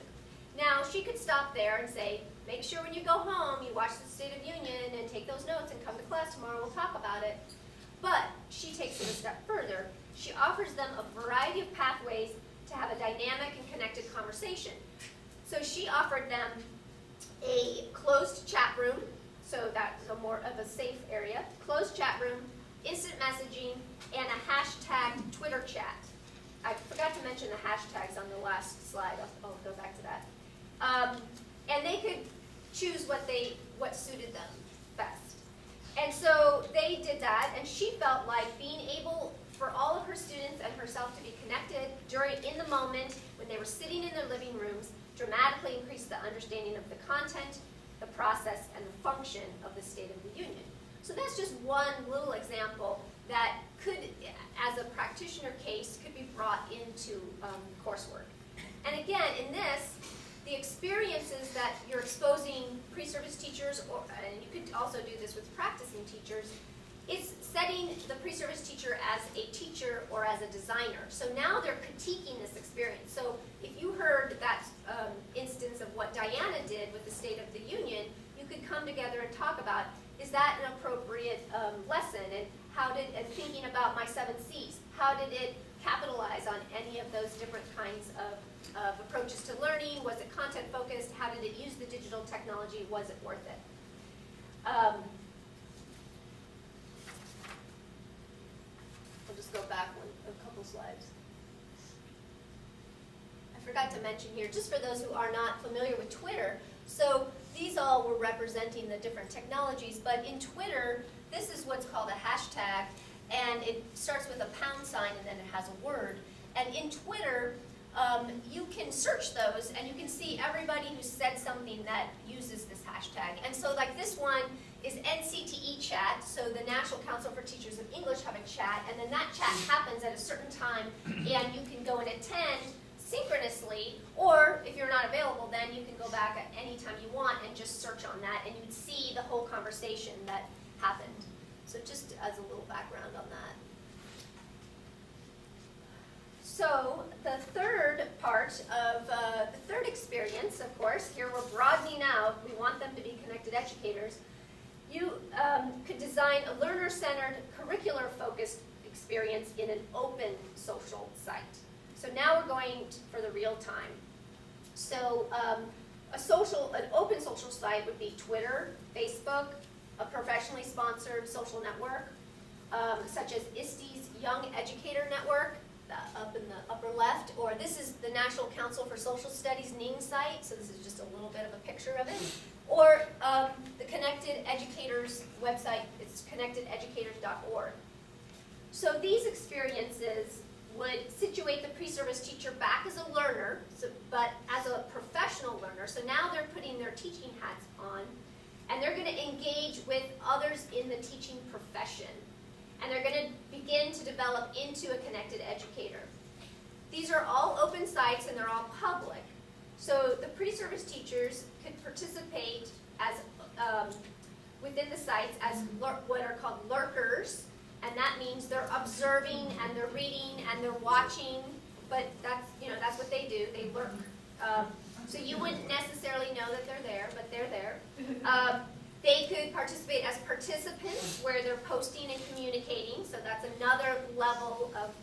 Now, she could stop there and say, make sure when you go home, you watch the State of Union and take those notes and come to class tomorrow, we'll talk about it. But she takes it a step further. She offers them a variety of pathways to have a dynamic and connected conversation. So she offered them a closed chat room, so that's a more of a safe area, closed chat room, instant messaging, and a hashtag Twitter chat. I forgot to mention the hashtags on the last slide. I'll go back to that. And they could choose what suited them best. And so they did that, and she felt like being able for all of her students and herself to be connected in the moment when they were sitting in their living rooms dramatically increased the understanding of the content, the process, and the function of the State of the Union. So that's just one little example that could, as a practitioner case, could be brought into coursework. And again, in this, the experiences that you're exposing pre-service teachers, and you could also do this with practicing teachers, is setting the pre-service teacher as a teacher or as a designer. So now they're critiquing this experience. So if you heard that instance of what Diana did with the State of the Union, you could come together and talk about, is that an appropriate lesson? And how did, and thinking about my 7 C's, how did it capitalize on any of those different kinds of approaches to learning? Was it content focused? How did it use the digital technology? Was it worth it? I'll just go back a couple slides. I forgot to mention here, just for those who are not familiar with Twitter, so these all were representing the different technologies, but in Twitter, this is what's called a hashtag, and it starts with a pound sign and then it has a word. And in Twitter, you can search those and you can see everybody who said something that uses this hashtag. And so like this one is NCTE chat, so the National Council for Teachers of English have a chat, and then that chat happens at a certain time, and you can go and attend synchronously, or if you're not available, then you can go back at any time you want and just search on that, and you'd see the whole conversation that happened. So just as a little background on that. So the third part of the third experience, of course, here we're broadening out. We want them to be connected educators. You could design a learner-centered, curricular-focused experience in an open social site. So now we're going for the real time. So an open social site would be Twitter, Facebook, a professionally sponsored social network, such as ISTE's Young Educator Network, up in the upper left, or this is the National Council for Social Studies Ning site, so this is just a little bit of a picture of it, or the Connected Educators website, it's connectededucators.org. So these experiences would situate the pre-service teacher back as a learner, but as a professional learner. So now they're putting their teaching hats on, and they're going to engage with others in the teaching profession. And they're going to begin to develop into a connected educator. These are all open sites and they're all public. So the pre-service teachers could participate as within the sites as what are called lurkers. And that means they're observing and they're reading and they're watching, but that's what they do. They lurk. So you wouldn't necessarily know that they're there, but they're there. They could participate as participants, where they're posting and communicating. So that's another level of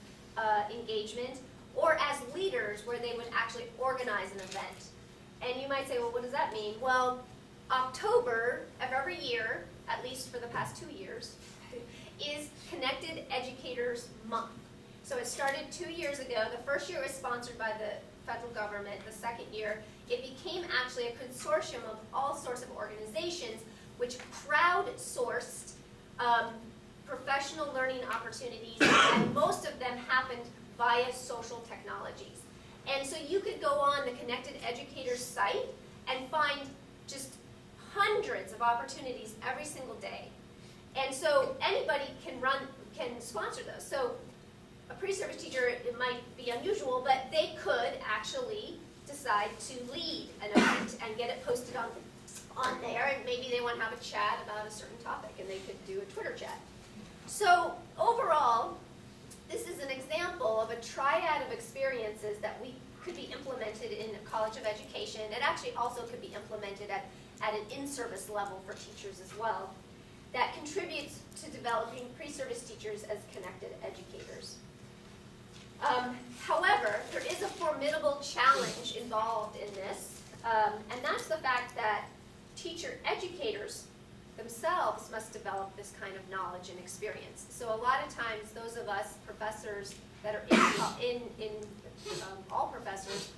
engagement. Or as leaders, where they would actually organize an event. And you might say, well, what does that mean? Well, October of every year, at least for the past 2 years, is Connected Educators Month. So it started 2 years ago. The first year was sponsored by the federal government. The second year, it became actually a consortium of all sorts of organizations which crowdsourced professional learning opportunities, and most of them happened via social technologies. And so you could go on the Connected Educators site and find just hundreds of opportunities every single day. And so anybody can sponsor those. So a pre-service teacher, it might be unusual, but they could actually decide to lead an event and get it posted on there, and maybe they want to have a chat about a certain topic, and they could do a Twitter chat. So overall, this is an example of a triad of experiences that could be implemented in a College of Education. It actually also could be implemented at an in-service level for teachers as well, that contributes to developing pre-service teachers as connected educators. However, there is a formidable challenge involved in this, and that's the fact that teacher educators themselves must develop this kind of knowledge and experience. So a lot of times, those of us professors that are all professors,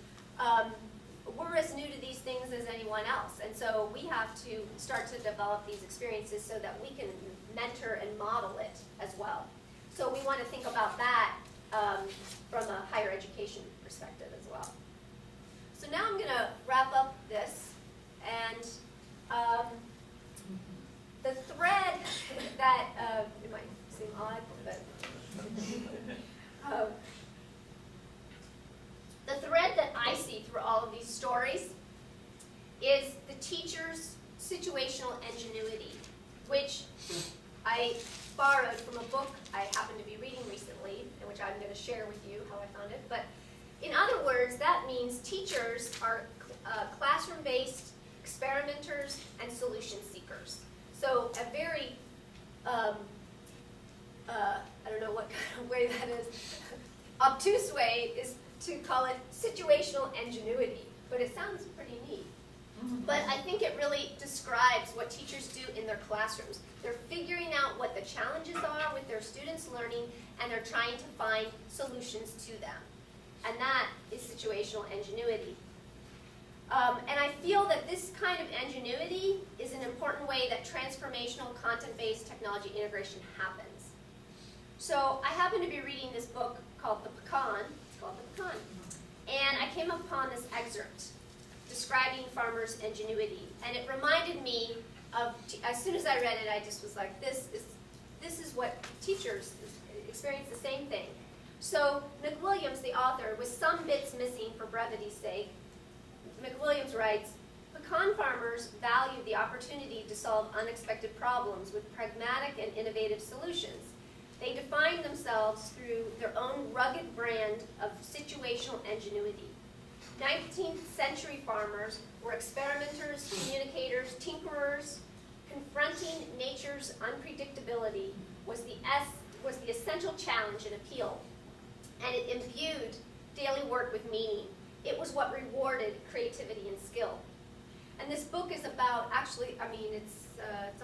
we're as new to these things as anyone else. And so we have to start to develop these experiences so that we can mentor and model it as well. So we want to think about that from a higher education perspective as well. So now I'm going to wrap up this, and the thread that, it might seem odd, but the thread that I see through all of these stories is the teacher's situational ingenuity, which I borrowed from a book I happen to be reading recently, and which I'm going to share with you how I found it. But in other words, that means teachers are classroom-based experimenters and solution seekers. So a very, I don't know what kind of way that is, obtuse way is to call it situational ingenuity, but it sounds pretty neat. But I think it really describes what teachers do in their classrooms. They're figuring out what the challenges are with their students' learning, and they're trying to find solutions to them. And that is situational ingenuity. And I feel that this kind of ingenuity is an important way that transformational content-based technology integration happens. So I happen to be reading this book called The Pecan. It's called The Pecan. And I came upon this excerpt describing farmers' ingenuity. And it reminded me of, as soon as I read it, I just was like, this is what teachers experience the same thing. So McWilliams, the author, with some bits missing for brevity's sake, McWilliams writes, pecan farmers value the opportunity to solve unexpected problems with pragmatic and innovative solutions. They define themselves through their own rugged brand of situational ingenuity. 19th century farmers were experimenters, communicators, tinkerers. Confronting nature's unpredictability was the essential challenge and appeal, and it imbued daily work with meaning. It was what rewarded creativity and skill. And this book is about, actually, I mean, it's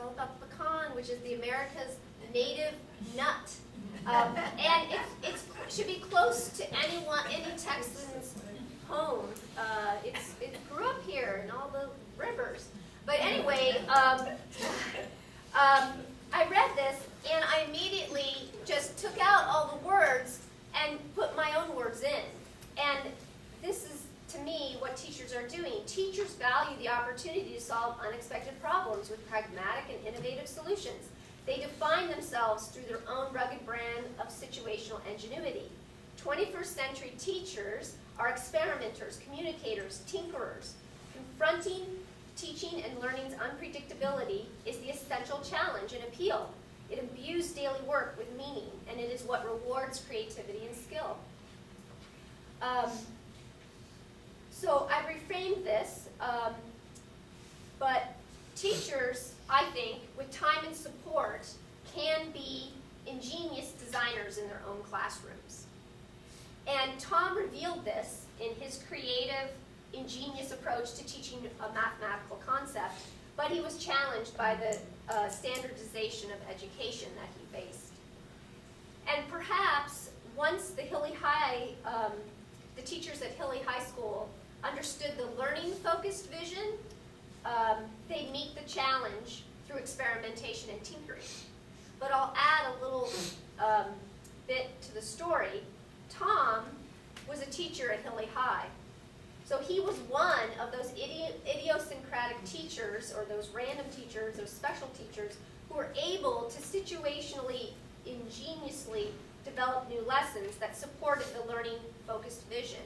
all about the pecan, which is the America's native nut. And it should be close to any Texan's home. It grew up here in all the rivers. But anyway, I read this, and I immediately just took out all the words and put my own words in. And this is, to me, what teachers are doing. Teachers value the opportunity to solve unexpected problems with pragmatic and innovative solutions. They define themselves through their own rugged brand of situational ingenuity. 21st century teachers are experimenters, communicators, tinkerers. Confronting teaching and learning's unpredictability is the essential challenge and appeal. It imbues daily work with meaning, and it is what rewards creativity and skill. So I reframed this, but teachers, I think, with time and support, can be ingenious designers in their own classrooms. And Tom revealed this in his creative, ingenious approach to teaching a mathematical concept, but he was challenged by the standardization of education that he faced. And perhaps once the teachers at Hilly High School understood the learning-focused vision, they'd meet the challenge through experimentation and tinkering. But I'll add a little bit to the story. Tom was a teacher at Hilly High. So he was one of those idiosyncratic teachers, or those random teachers, those special teachers, who were able to situationally, ingeniously develop new lessons that supported the learning-focused vision.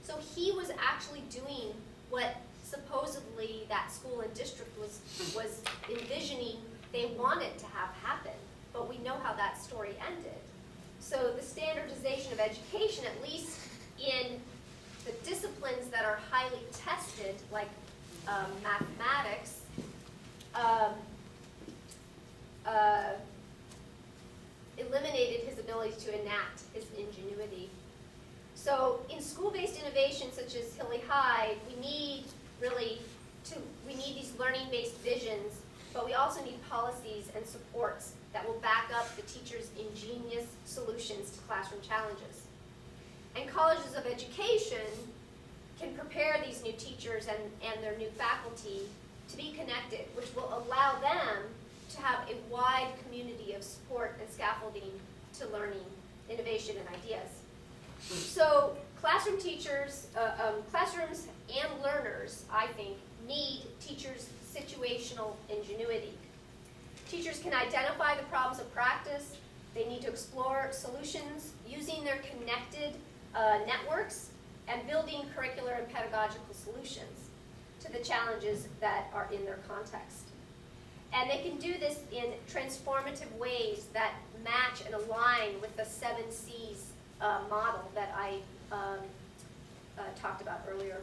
So he was actually doing what supposedly that school and district was envisioning they wanted to have happen. But we know how that story ended. So the standardization of education, at least in the disciplines that are highly tested, like mathematics, eliminated his ability to enact his ingenuity. So in school-based innovations such as Hilly High, we need these learning-based visions, but we also need policies and supports that will back up the teacher's ingenious solutions to classroom challenges. And colleges of education can prepare these new teachers and their new faculty to be connected, which will allow them to have a wide community of support and scaffolding to learning, innovation, and ideas. So classroom teachers, classrooms and learners, I think, need teachers' situational ingenuity. Teachers can identify the problems of practice. They need to explore solutions using their connected networks and building curricular and pedagogical solutions to the challenges that are in their context. And they can do this in transformative ways that match and align with the 7 C's model that I talked about earlier.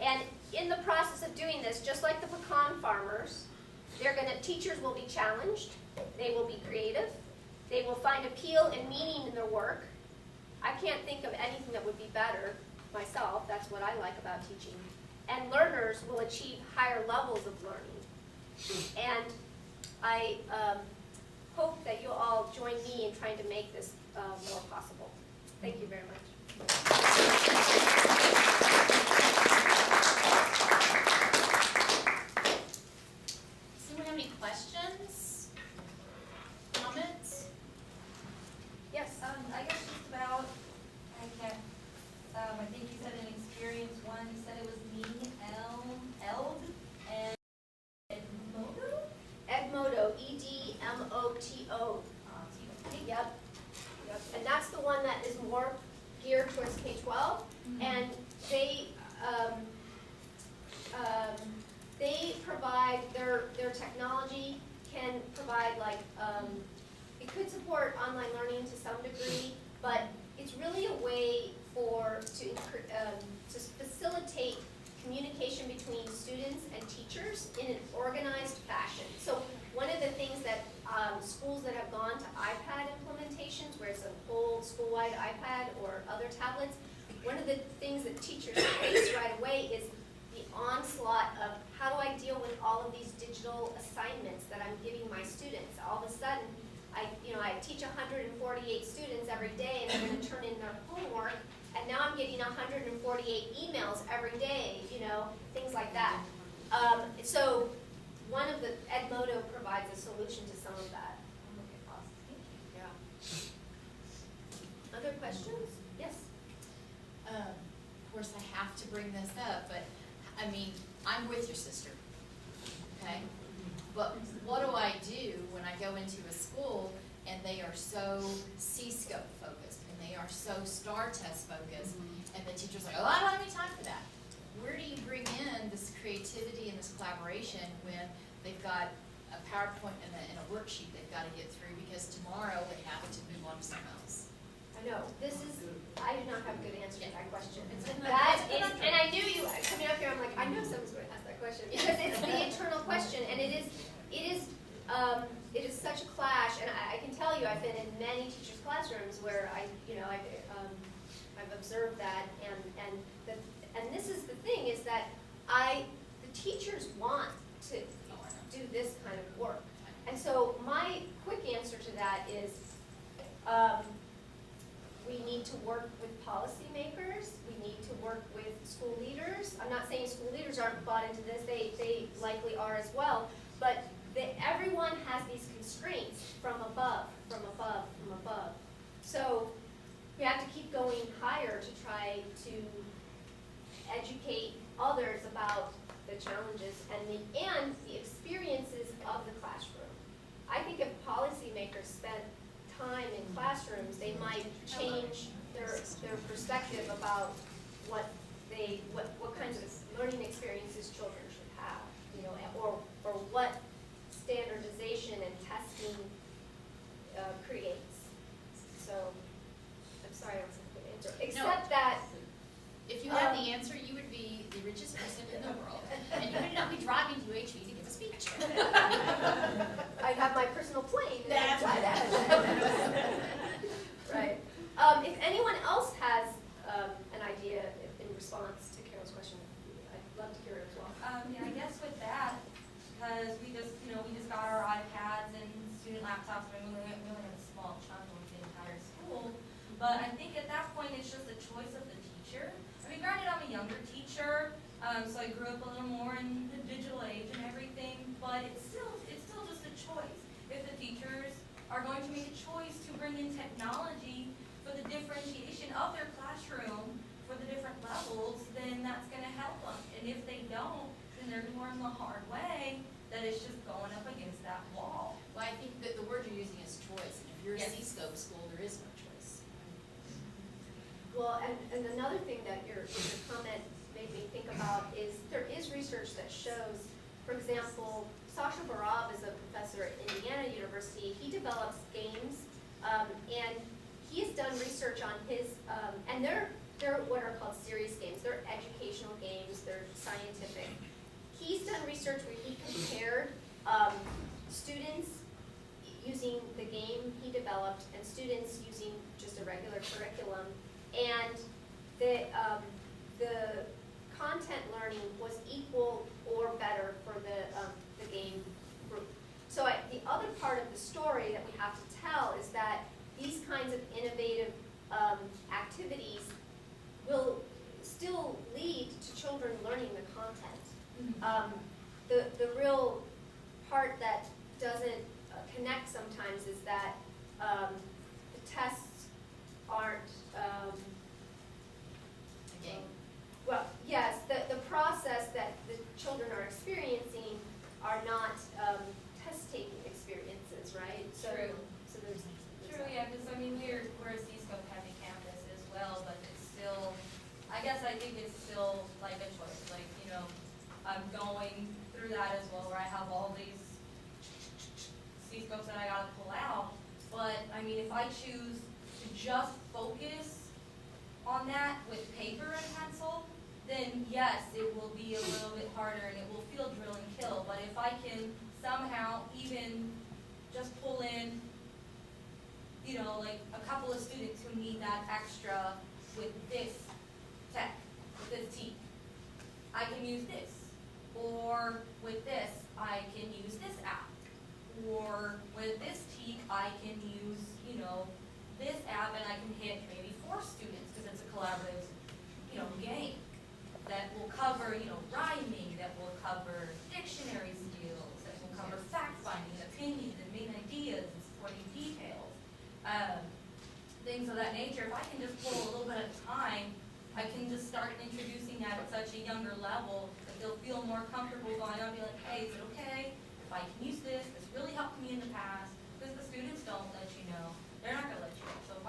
And in the process of doing this, just like the pecan farmers, teachers will be challenged, they will be creative, they will find appeal and meaning in their work, I can't think of anything that would be better myself. That's what I like about teaching. And learners will achieve higher levels of learning. And I hope that you'll all join me in trying to make this more possible. Thank you very much. Does anyone have any questions, comments? Yes. I guess just about, I think you said an experience one, you said it was me, Eld, and Edmodo? Edmodo, EDMOTO. Yep. Yep. And that's the one that is more geared towards K-12. And they provide, their technology can provide like, it could support online learning to some degree, but it's really a way to facilitate communication between students and teachers in an organized fashion. So one of the things that schools that have gone to iPad implementations, where it's an old school-wide iPad or other tablets, one of the things that teachers face right away is the onslaught of how do I deal with all of these digital assignments that I'm giving my students. All of a sudden, I teach 148 students every day, and they're going to turn in their homework, and now I'm getting 148 emails every day, things like that. So one of the Edmodo provides a solution to some of that. Yeah. Other questions? Yes. Of course, I have to bring this up, but I mean, I'm with your sister, okay? But what do I do when I go into a school and they are so C-scope focused and they are so STAR test focused, and the teacher's like, oh, I don't have any time for that. Where do you bring in this creativity and this collaboration when they've got a PowerPoint and a worksheet they've got to get through because tomorrow they have to move on to something else? I know. I do not have a good answer to that question. That is, and I knew you, coming up here, I'm like, I know someone's going to ask that question because it's the eternal question, and it is such a clash, and I can tell you I've been in many teachers' classrooms where I've observed that, and this is the thing, is that the teachers want to do this kind of work. And so my quick answer to that is we need to work with policymakers, we need to work with school leaders. I'm not saying school leaders aren't bought into this, they likely are as well, but everyone has these constraints from above. So we have to keep going higher to try to educate others about the challenges and the experiences of the classroom. I think if policymakers spent time in classrooms, they might change their perspective about what kinds of learning experiences children should have, or what standardization and testing creates. So, I'm sorry, I don't have a good answer. Except that if you had the answer, you would be the richest person in the world, and you would not be driving to UHV to give a speech. I'd have my personal plane. That's fly that. Right. If anyone else has an idea in response to Carol's question, I'd love to hear it as well. Yeah, I guess with that, because we just got our iPads and student laptops, and we only have a small chunk of the entire school. But I think at that point, it's just a choice of the teacher. I mean, granted, I'm a younger teacher, so I grew up a little more in the digital age and everything, but it's still just a choice. If the teachers are going to make a choice to bring in technology for the differentiation of their classroom for the different levels, then that's going to help them. And if they don't, then they're going to learn the hard way that it's just going up against that wall. Well, I think that the word you're using is choice, and if you're Yes. a C-scope school, there is no choice. Well, and another thing that your comment made me think about is there is research that shows, for example, Sasha Barab is a professor at Indiana University. He develops games, and he has done research on his, and they're what are called serious games. They're educational games. They're scientific. He's done research where he compared students using the game he developed and students using just a regular curriculum. And the content learning was equal or better for the game group. So the other part of the story that we have to tell is that these kinds of innovative activities will still lead to children learning the content. The real part that doesn't connect sometimes is that the tests aren't, well, yes, the process that the children are experiencing are not test-taking experiences, right? So, True. So there's True, yeah, because I mean, we're a C-scope heavy campus as well, but it's still, I guess I think it's still like a choice, like, you know, I'm going through that as well, where I have all these C-scopes that I gotta pull out, but, I mean, if I choose to just focus on that with paper and pencil, then yes, it will be a little bit harder and it will feel drill and kill, but if I can somehow even just pull in, you know, like a couple of students who need that extra with this tech, with this teak, I can use this. Or with this, I can use this app. Or with this teak, I can use, you know, this app and I can hit maybe 4 students because it's a collaborative, you know, game that will cover, you know, rhyming, that will cover dictionary skills, that will cover fact-finding, opinions, and main ideas, and supporting details. Things of that nature. If I can just pull a little bit at a time, I can just start introducing that at such a younger level that they'll feel more comfortable going on and be like, hey, is it okay if I can use this? This really helped me in the past. Because the students don't let you know. They're not going to let you know. So if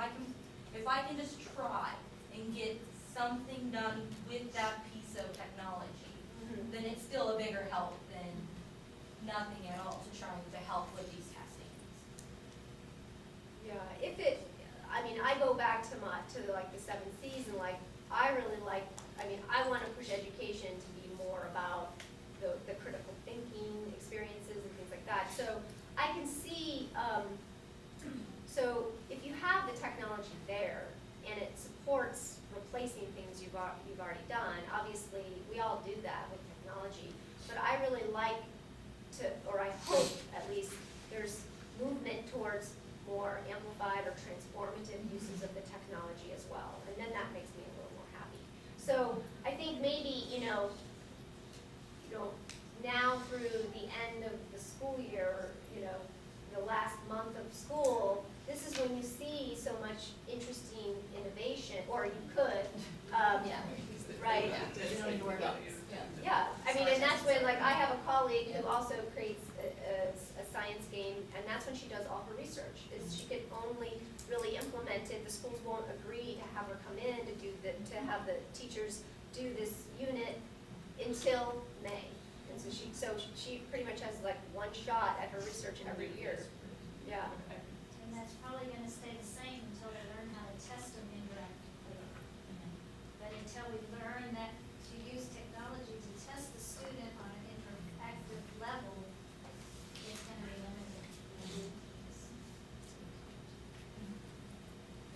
I can just try and get something done with that piece of technology, then it's still a bigger help than nothing at all to trying to help with these testings. Yeah, I mean, I go back to like the 7 C's and like, I really like, I mean, I want to push education to be more about the critical thinking experiences and things like that. So I can see, so if you have the technology there and it supports replacing things you've already done, obviously we all do that with technology, but I really like to, or I hope at least, there's movement towards more amplified or transformative uses of the technology as well, and then that makes me a little more happy. So I think maybe, you know, now through the end of the school year, you know, the last month of school, this is when you see so much interesting innovation, or you could, right? Yeah, I mean, and that's when, like, I have a colleague who also creates a science game, and that's when she does all her research, is she could only really implement it. The schools won't agree to have her come in to have the teachers do this unit until May. And so she pretty much has like one shot at her research every year. Yeah. And that's probably gonna stay the same until they learn how to test them interactively. But until we learn that to use technology to test the student on an interactive level, it's gonna be limited.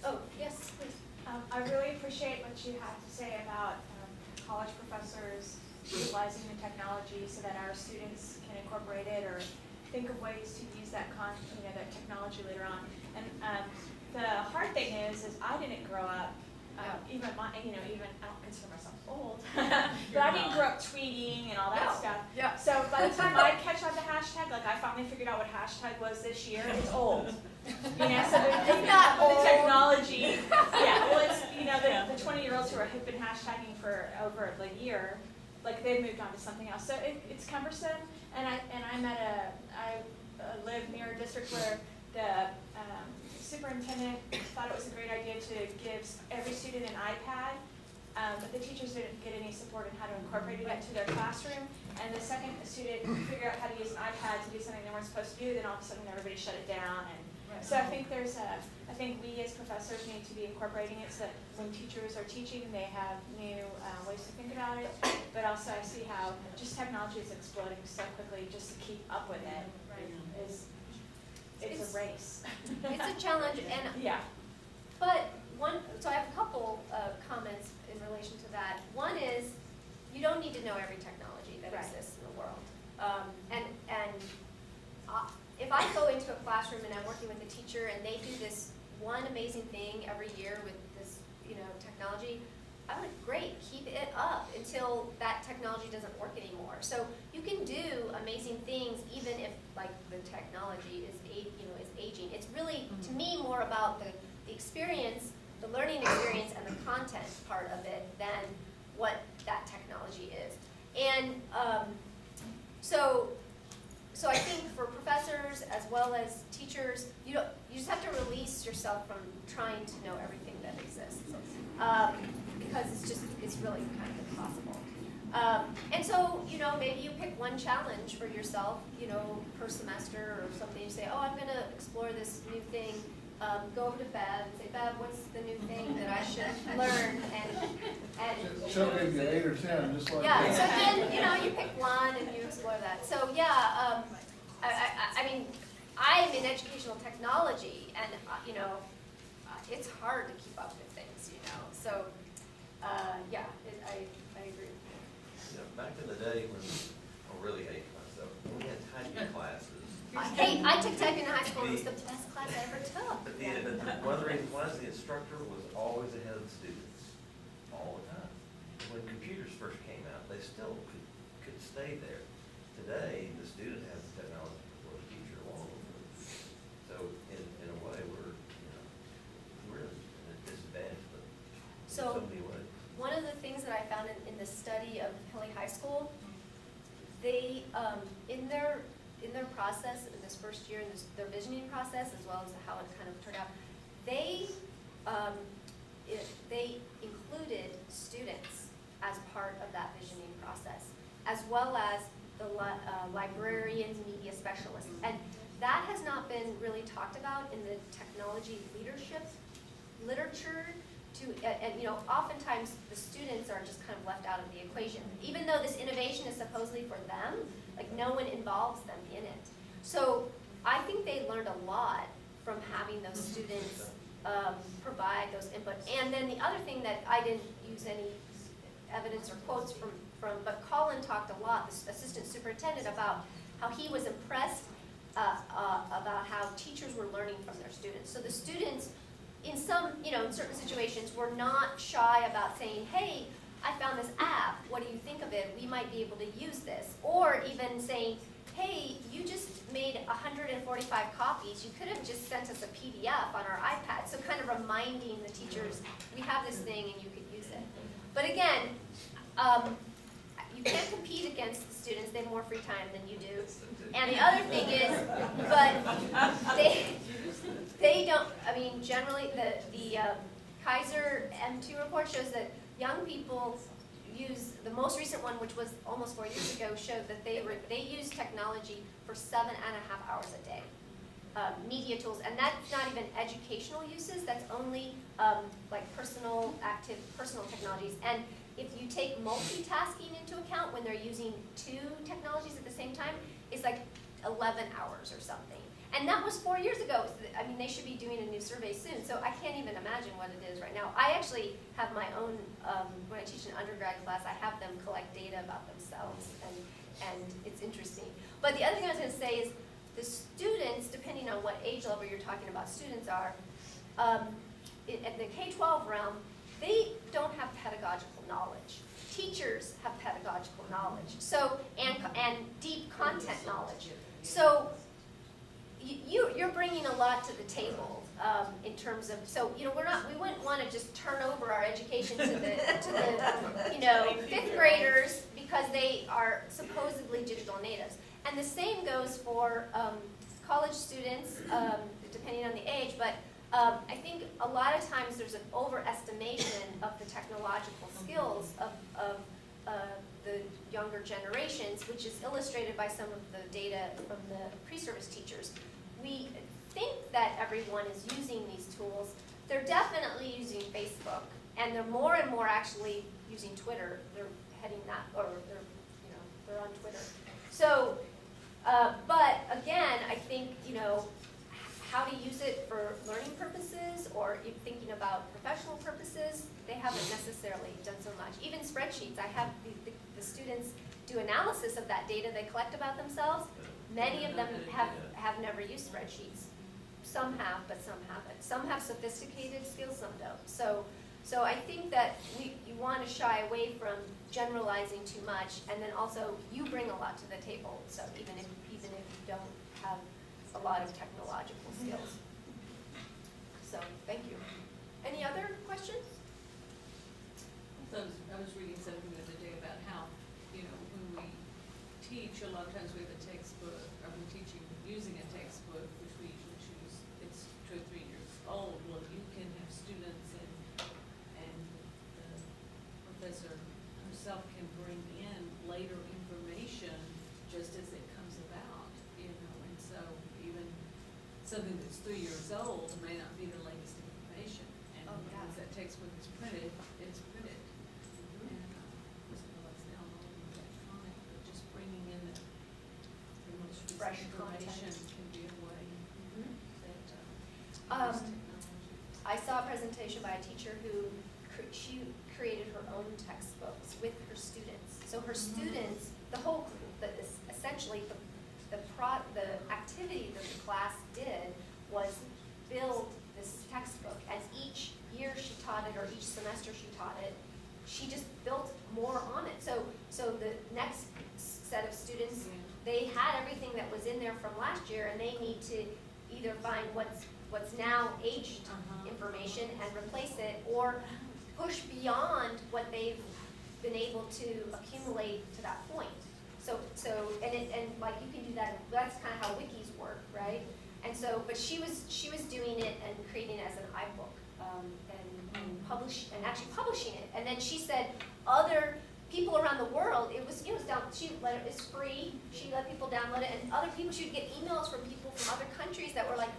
Oh, yes, please. I really appreciate what you have to say about college professors utilizing the technology so that our students can incorporate it or think of ways to use that that technology later on. And the hard thing is I didn't grow up, even I don't consider myself old, but I didn't grow up tweeting and all that stuff. Yeah. So by the time I catch on the hashtag, like I finally figured out what hashtag was this year, it's old. You know, so It's not the old. technology, yeah, well it's, the 20-year-olds who have been hashtagging for over a year, like they've moved on to something else. So it's cumbersome, and I live near a district where the superintendent thought it was a great idea to give every student an iPad, but the teachers didn't get any support in how to incorporate it into their classroom. And the second a student figured out how to use an iPad to do something they weren't supposed to do, then all of a sudden everybody shut it down. And so I think I think we as professors need to be incorporating it so that when teachers are teaching, they have new ways to think about it. But also I see how just technology is exploding so quickly just to keep up with it. It's a race. challenge, and Yeah. but so I have a couple comments in relation to that. One is, you don't need to know every technology that Right. exists in the world. If I go into a classroom and I'm working with a teacher and they do this one amazing thing every year with this, technology, I'm like, great, keep it up until that technology doesn't work anymore. So you can do amazing things even if, like, the technology is aging. It's really, to me, more about the experience, the learning experience, and the content part of it than what that technology is. And so I think for professors as well as teachers, you just have to release yourself from trying to know everything that exists, because it's really kind of impossible. And so, maybe you pick one challenge for yourself, per semester or something. You say, oh, I'm going to explore this new thing. Go over to Bev and say, Bev, what's the new thing that I should learn? And She'll give you 8 or 10, just like yeah, that. so then, you pick one and you explore that. So yeah, I mean, I'm in educational technology, and it's hard to keep up with things, So yeah, I agree. Back in the day when, I really hate myself, when we had typing classes. I took typing in high school. It was the best class I ever took. But one of the reasons was the instructor was always ahead of the students, all the time. When computers first came out, they still could stay there. Today, the student has the technology before the teacher along with it. So in a way, we're in a disadvantage, but in so many ways. One of the things that I found in the study of Hilly High School, they in their process in this first year, in their visioning process, as well as how it kind of turned out, they included students as part of that visioning process, as well as the librarians, media specialists, and that has not been really talked about in the technology leadership literature. Oftentimes the students are just kind of left out of the equation. Even though this innovation is supposedly for them, like, no one involves them in it. So I think they learned a lot from having those students provide those input. And then the other thing that I didn't use any evidence or quotes from but Colin talked a lot, the assistant superintendent, about how he was impressed about how teachers were learning from their students. So the students, in certain situations, were not shy about saying, hey, I found this app, what do you think of it? We might be able to use this. Or even saying, hey, you just made 145 copies. You could have just sent us a PDF on our iPad. So kind of reminding the teachers, we have this thing and you could use it. But again, you can't compete against the students. They have more free time than you do. And the other thing is, but they don't, generally the Kaiser M2 report shows that young people use, the most recent one, which was almost 4 years ago, showed that they use technology for 7.5 hours a day. Media tools, and that's not even educational uses, that's only like personal technologies. And if you take multitasking into account when they're using 2 technologies at the same time, it's like 11 hours or something. And that was 4 years ago. They should be doing a new survey soon, so I can't even imagine what it is right now. I actually have my own, when I teach an undergrad class, I have them collect data about themselves, and it's interesting. But the other thing I was going to say is the students, depending on what age level you're talking about students are, at the K-12 realm, they don't have pedagogical knowledge. Teachers have pedagogical knowledge, so and deep content knowledge. So you're bringing a lot to the table in terms of, we wouldn't want to just turn over our education to the 5th graders because they are supposedly digital natives. And the same goes for college students, depending on the age, but I think a lot of times there's an overestimation of the technological skills of the younger generations, which is illustrated by some of the data from the pre-service teachers. We think that everyone is using these tools. They're definitely using Facebook, and they're more and more actually using Twitter. They're heading that, or they're on Twitter. So, but again, I think, how to use it for learning purposes or if thinking about professional purposes, they haven't necessarily done so much. Even spreadsheets, I have the students do analysis of that data they collect about themselves. Many of them have never used spreadsheets. Some have, but some haven't. Some have sophisticated skills, some don't. So I think that you want to shy away from generalizing too much, and then also you bring a lot to the table. So even if you don't have a lot of technological skills. So thank you. Any other questions? So I was reading something the other day about how, you know, when we teach, a lot of times we have a textbook, or we're teaching using a textbook, which we usually choose, it's 2 or 3 years old. Well, you can have students and the professor herself can bring in later information just as it comes about, you know, and so even something that's 3 years old may not be the latest information. And once that textbook is printed, it's printed. And it's now all electronic, but just bringing in the most Fresh recent information content. can be a way that Um, technology. I saw a presentation by a teacher who she created her own textbooks with her students. So her students, the whole group, but essentially the activity that the class did was build this textbook. As each year she taught it, or each semester she taught it, she just built more on it. So the next set of students, they had everything that was in there from last year, and they need to either find what's now aged information and replace it, or push beyond what they've been able to accumulate to that point. And like you can do that. That's kind of how wikis work, right? And so, but she was doing it and creating it as an iBook, and actually publishing it. And then she said other people around the world, it was it's free. She let people download it, and other people, she would get emails from people from other countries that were like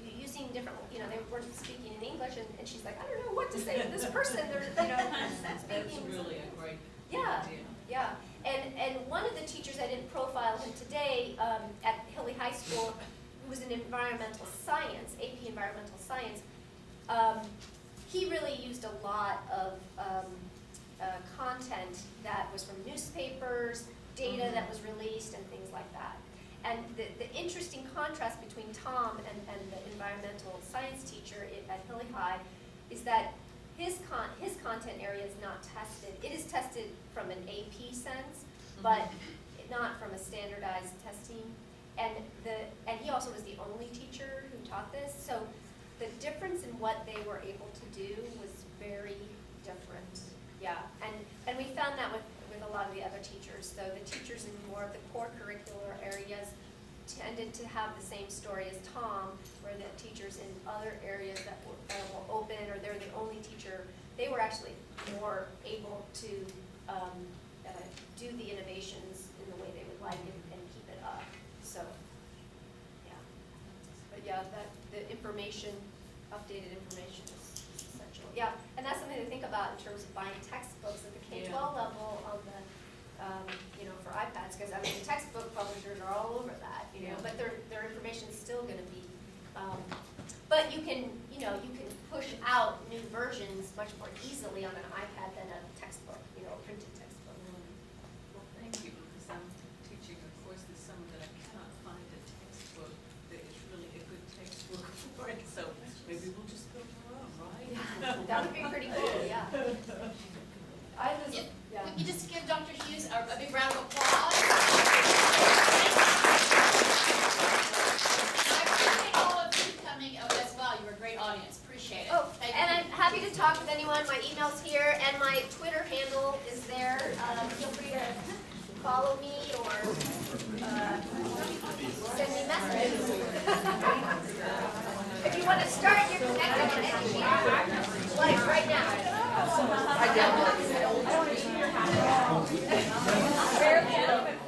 using different, they weren't speaking in English, and she's like, I don't know what to say to this person. They're That's speaking. really a great Yeah. idea. Yeah, and one of the teachers, I didn't profile him today, at Hilly High School, who was in environmental science, AP environmental science, he really used a lot of content that was from newspapers, data that was released, and things like that. And the interesting contrast between Tom and the environmental science teacher at Hilly High is that his content area is not tested. It is tested from an AP sense, but not from a standardized testing. And he also was the only teacher who taught this. So the difference in what they were able to do was very different. Yeah, and we found that with a lot of the other teachers. So the teachers in more of the core curricular areas tended to have the same story as Tom, where the teachers in other areas that were open, or they're the only teacher, they were actually more able to do the innovations in the way they would like it and keep it up. So, yeah. But yeah, the information, updated information is essential. Yeah, and that's something to think about in terms of buying textbooks at the K-12 level on the, for iPads, because I mean, the textbook publishers are all over that, but their information is still going to be, but you can push out new versions much more easily on an iPad than a textbook, a printed textbook. Well, thank you, because I'm teaching a course this summer that I cannot find a textbook that is really a good textbook for it, so maybe we'll just build our own, right? Yeah, that would be pretty cool, yeah. We can just give Dr. Hughes a big round of applause. I appreciate all of you coming as well. You were a great audience. Appreciate it. Oh, Thank and you. I'm happy to talk with anyone. My email's here, and my Twitter handle is there. Feel free to follow me or send me messages. If you want to start your connecting on anything, like right now. I don't want to see your hat. Barely.